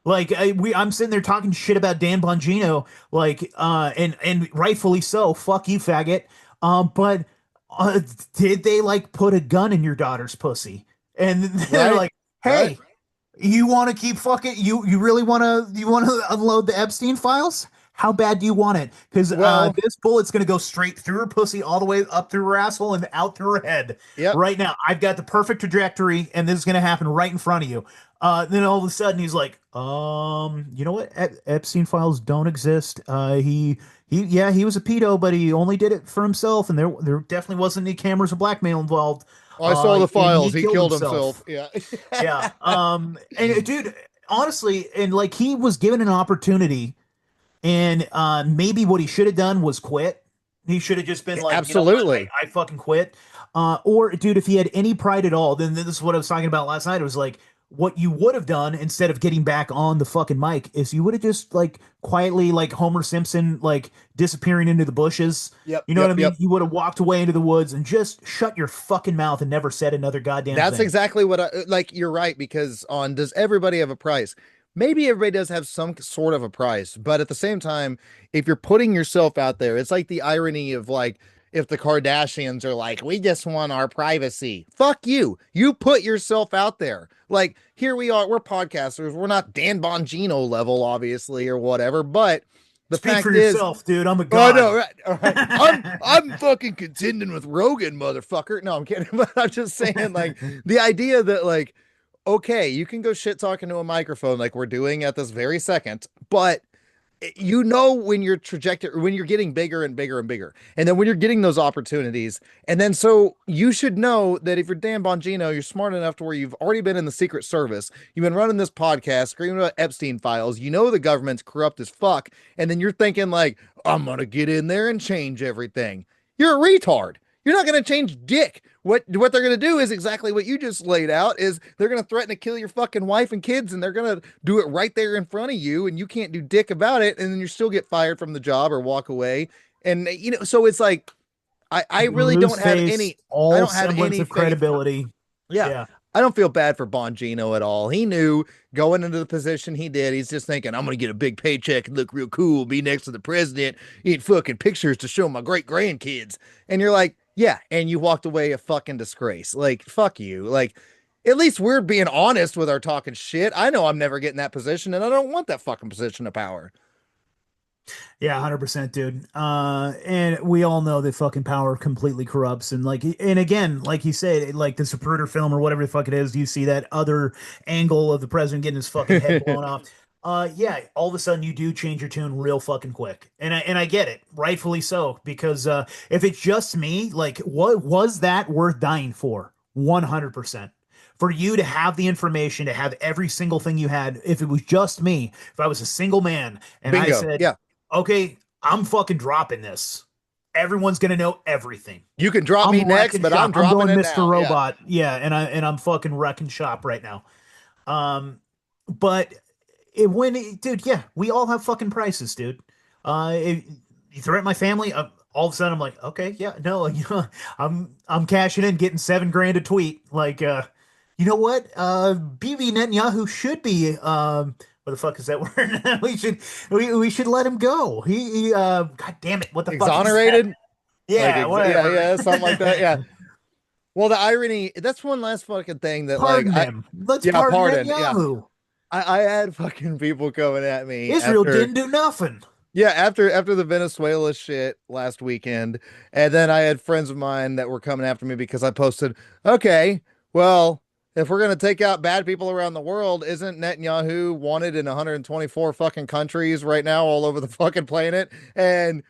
Like I'm sitting there talking shit about Dan Bongino, like, and rightfully so. Fuck you, faggot. But uh, did they like put a gun in your daughter's pussy? And they're Right. like, Right. hey, you want to keep fucking you really want to unload the Epstein files? How bad do you want it? Because Well, this bullet's gonna go straight through her pussy, all the way up through her asshole and out through her head. yep. Right now, I've got the perfect trajectory, and this is gonna happen right in front of you. Then all of a sudden, he's like, you know what? Epstein files don't exist. Yeah, he was a pedo, but he only did it for himself, and there definitely wasn't any cameras or blackmail involved. I saw the And files. he He killed killed himself. himself. Yeah. Yeah. And dude, honestly, and like he was given an opportunity, and maybe what he should have done was quit. He should have just been like, you know what, Absolutely. I fucking quit. Or dude, if he had any pride at all, then this is what I was talking about last night. It was like what you would have done instead of getting back on the fucking mic is you would have just like quietly like Homer Simpson like disappearing into the bushes. Yep. You know what Yep. I mean? Yep. You would have walked away into the woods and just shut your fucking mouth and never said another goddamn That's thing. exactly what I like. You're right, because on does everybody have a price? Maybe everybody does have some sort of a price, but at the same time, if you're putting yourself out there, it's like the irony of like if the Kardashians are like, we just want our privacy. Fuck you. You put yourself out there. Like here we are, we're podcasters. We're not Dan Bongino level, obviously, or whatever, but the Speak for fact is, yourself, dude. I'm a oh god. no, right, all right. I'm fucking contending with Rogan, motherfucker. No, I'm kidding, but I'm just saying, like, the idea that like, okay, you can go shit talking to a microphone like we're doing at this very second, but you know when your trajectory when you're getting bigger and bigger and bigger, and then when you're getting those opportunities, and then so you should know that if you're Dan Bongino, you're smart enough to where you've already been in the Secret Service, you've been running this podcast screaming about Epstein files, you know the government's corrupt as fuck, and then you're thinking like, I'm gonna get in there and change everything. You're a retard. You're not gonna change dick. What they're gonna do is exactly what you just laid out. Is they're gonna threaten to kill your fucking wife and kids, and they're gonna do it right there in front of you, and you can't do dick about it, and then you still get fired from the job or walk away. And you know, so it's like I You really lose don't have face, any I all don't have semblance any of faith. credibility. Yeah. Yeah. I don't feel bad for Bongino at all. He knew going into the position he did, he's just thinking, I'm going to get a big paycheck and look real cool, be next to the president, eat fucking pictures to show my great grandkids. And you're like, yeah. And you walked away a fucking disgrace. Like, fuck you. Like, at least we're being honest with our talking shit. I know I'm never getting that position, and I don't want that fucking position of power. Yeah, 100%, dude. And we all know that fucking power completely corrupts. And like, and again, like you said, like the Zapruder film or whatever the fuck it is, you see that other angle of the president getting his fucking head blown off. Yeah, all of a sudden you do change your tune real fucking quick. And I get it, rightfully so, because if it's just me, like what was that worth dying for? 100%. For you to have the information, to have every single thing you had, if it was just me, if I was a single man and I Bingo. said, Yeah. "Okay, I'm fucking dropping this." Everyone's gonna know everything. You can drop I'm me next, wrecking but I'm shop. I'm dropping going it Mr. now. Yeah. Robot. Yeah, and I'm fucking wrecking shop right now. Um, but dude, yeah, we all have fucking prices, dude. If you threaten my family, all of a sudden I'm like, okay, yeah, no, I'm cashing in, getting 7 grand a tweet. Like, you know what? BB Netanyahu should be, what the fuck is that word? we should let him go. God damn it, what the fuck is that? Exonerated? Like, Yeah, yeah, whatever. yeah, something like that. Yeah. Well, the irony, that's one last fucking thing that, like, Pardon him. Let's yeah, pardon pardon. Yeah. Netanyahu. I had fucking people coming at me Israel after, didn't do nothing. yeah, after the Venezuela shit last weekend. And then I had friends of mine that were coming after me because I posted, okay, well, if we're gonna take out bad people around the world, isn't Netanyahu wanted in 124 fucking countries right now all over the fucking planet? And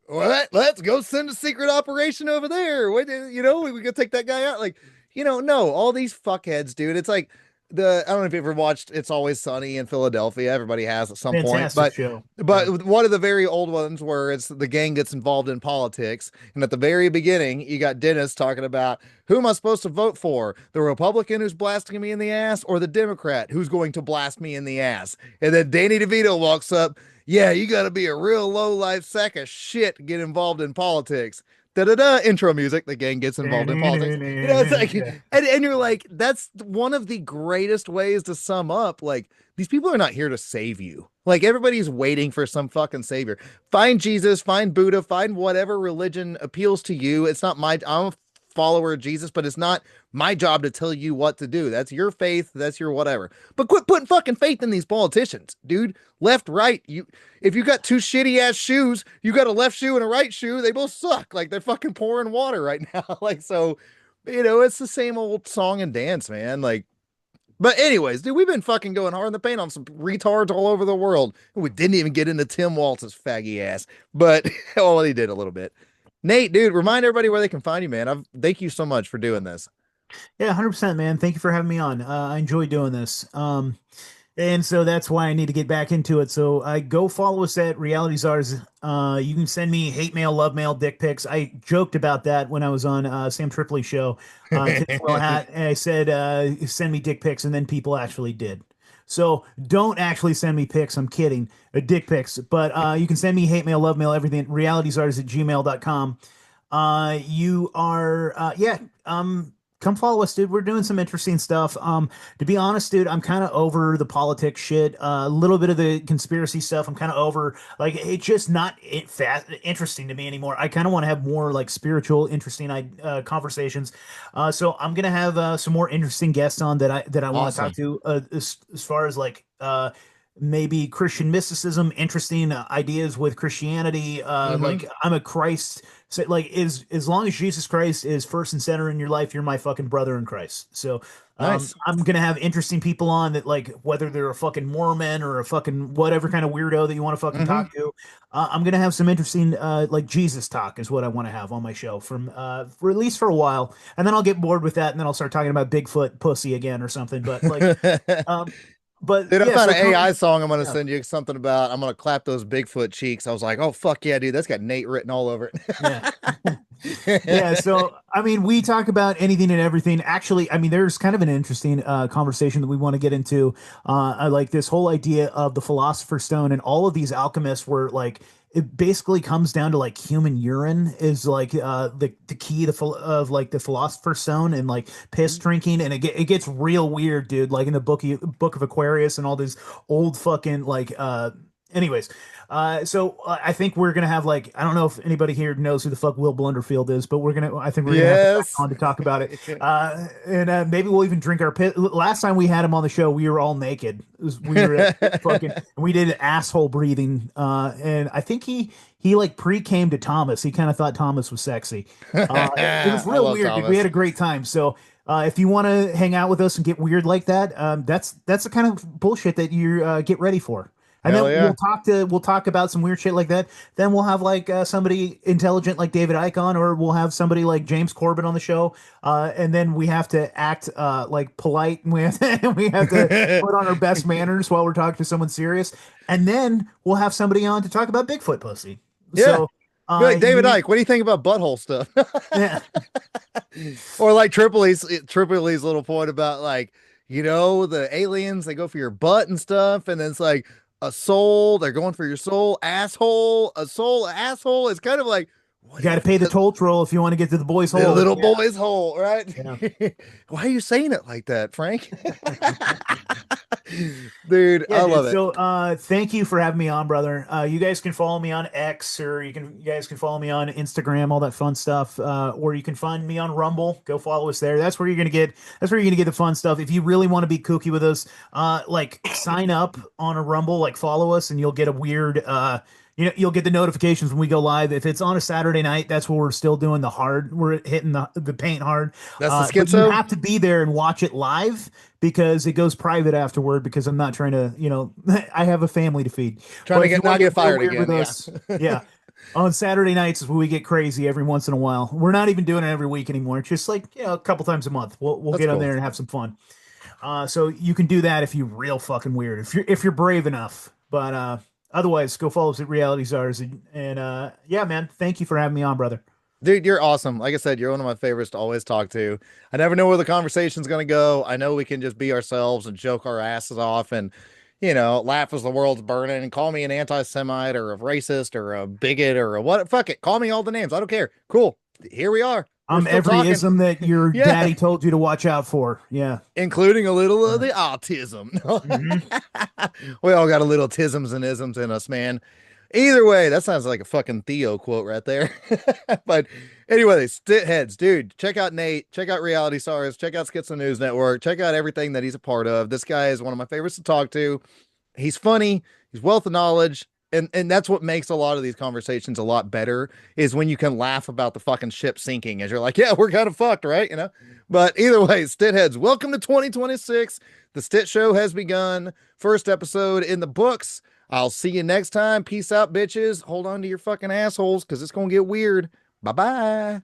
what? Let's go send a secret operation over there. What, we could take that guy out. Like, no, all these fuckheads, dude. It's like I don't know if you ever watched It's Always Sunny in Philadelphia. Everybody has at some point, Fantastic but show. Yeah. one of the very old ones where it's the gang gets involved in politics, and at the very beginning, you got Dennis talking about who am I supposed to vote for? The Republican who's blasting me in the ass, or the Democrat who's going to blast me in the ass? And then Danny DeVito walks up. Yeah, you got to be a real low life sack of shit to get involved in politics. Da da da. Intro music. The gang gets involved in politics. It's like, Yeah. and you're like, that's one of the greatest ways to sum up. Like, these people are not here to save you. Like, everybody's waiting for some fucking savior. Find Jesus, find Buddha, find whatever religion appeals to you. It's not I'm a follower of Jesus, but it's not my job to tell you what to do. That's your faith. That's your whatever. But quit putting fucking faith in these politicians, dude. Left, right. If you got two shitty ass shoes, you got a left shoe and a right shoe. They both suck. Like, they're fucking pouring water right now. Like, so, it's the same old song and dance, man. Like, but anyways, dude, we've been fucking going hard in the paint on some retards all over the world. We didn't even get into Tim Waltz's faggy ass, but well, he did a little bit. Nate, dude, remind everybody where they can find you, man. Thank you so much for doing this. Yeah, 100%, man. Thank you for having me on. I enjoy doing this. And so that's why I need to get back into it. So I go follow us at Reality Czars. You can send me hate mail, love mail, dick pics. I joked about that when I was on Sam Tripoli's show, Tinfoil Hat, and I said, send me dick pics, and then people actually did. So don't actually send me pics. I'm kidding. Dick pics. But you can send me hate mail, love mail, everything. Realityzars at gmail.com. You are, yeah. Come follow us, dude. We're doing some interesting stuff. To be honest, dude, I'm kind of over the politics shit. A little bit of the conspiracy stuff. I'm kind of over. Like, it's just not interesting to me anymore. I kind of want to have more like spiritual, interesting conversations. So I'm gonna have some more interesting guests on that I want to talk Awesome. to. As far as like maybe Christian mysticism, interesting ideas with Christianity. Mm-hmm. Like I'm a Christ. So like as long as Jesus Christ is first and center in your life, you're my fucking brother in Christ. So Nice. I'm gonna have interesting people on that, like whether they're a fucking Mormon or a fucking whatever kind of weirdo that you want to fucking Mm-hmm. talk to. I'm gonna have some interesting like Jesus talk is what I want to have on my show from for at least for a while, and then I'll get bored with that, and then I'll start talking about Bigfoot pussy again or something. But like um, but Dude, I yeah, found so an AI song I'm gonna yeah. send you something about. I'm gonna clap those Bigfoot cheeks. I was like, oh fuck yeah, dude, that's got Nate written all over Yeah. Yeah, it. so I mean, we talk about anything and everything. Actually, I mean, there's kind of an interesting conversation that we want to get into. I like this whole idea of the Philosopher's Stone and all of these alchemists were like it basically comes down to like human urine is like the key of like the Philosopher's Stone and like piss drinking and it gets real weird, dude. Like in the book of Aquarius and all these old fucking like Anyways, I think we're gonna have like I don't know if anybody here knows who the fuck Will Blunderfield is, but I think we're gonna have him back Yes. on to talk about it. And Maybe we'll even drink our pit. Last time we had him on the show, we were all naked. We were fucking we did asshole breathing. And I think he like pre-came to Thomas. He kind of thought Thomas was sexy. It was I real love weird, dude. We had Thomas. a great time. So if you want to hang out with us and get weird like that, that's the kind of bullshit that you get ready for. And Hell then yeah. we'll talk about some weird shit like that. Then we'll have like somebody intelligent like David Icke on, or we'll have somebody like James Corbett on the show. And then we have to act like polite, and we have to put on our best manners while we're talking to someone serious. And then we'll have somebody on to talk about Bigfoot pussy. Yeah. So Be like, David you Icke, what do you think about butthole stuff? yeah. Or like Tripoli's little point about like, the aliens, they go for your butt and stuff, and then it's like a soul, they're going for your soul, asshole, a soul, asshole. It's kind of like, You what got to if pay the the, toll troll if you want to get to the boys' the hole. little Yeah. boy's hole, right? Yeah. Why are you saying it like that, Frank? Dude, Yeah, I dude. love it. So, thank you for having me on, brother. You guys can follow me on X, or you guys can follow me on Instagram, all that fun stuff. Or you can find me on Rumble. Go follow us there. That's where you're gonna get the fun stuff. If you really want to be kooky with us, like sign up on a Rumble, like follow us, and you'll get a weird, you'll get the notifications when we go live. If it's on a Saturday night, that's where we're still doing the hard. We're hitting the paint hard. That's the But you schizo. have to be there and watch it live because it goes private afterward because I'm not trying to, I have a family to feed. Trying But to if you get want not to get get real fired weird with again. Yeah. us, yeah. On Saturday nights is when we get crazy every once in a while. We're not even doing it every week anymore. It's just like, a couple times a month. We'll That's get on cool. there and have some fun. So you can do that if you're real fucking weird. If you're brave enough. But otherwise, go follow us at Reality Czars and yeah, man, thank you for having me on, brother. Dude, you're awesome. Like I said, you're one of my favorites to always talk to. I never know where the conversation's going to go. I know we can just be ourselves and joke our asses off and, laugh as the world's burning and call me an anti-Semite or a racist or a bigot or a what. Fuck it. Call me all the names. I don't care. Cool. Here we are. We're I'm still every talking. ism that your Yeah. daddy told you to watch out for. Yeah. Including a little of the autism. Mhm. We all got a little tisms and isms in us, man. Either way, that sounds like a fucking Theo quote right there. But anyway, Stitt-Heads, dude, check out Nate, check out Reality Stars, check out Schizo News Network, check out everything that he's a part of. This guy is one of my favorites to talk to. He's funny, he's wealth of knowledge, and that's what makes a lot of these conversations a lot better is when you can laugh about the fucking ship sinking as you're like, yeah, we're kind of fucked, right? But either way, Stitt-Heads, welcome to 2026. The Stitt Show has begun. First episode in the books. I'll see you next time. Peace out, bitches. Hold on to your fucking assholes because it's going to get weird. Bye bye.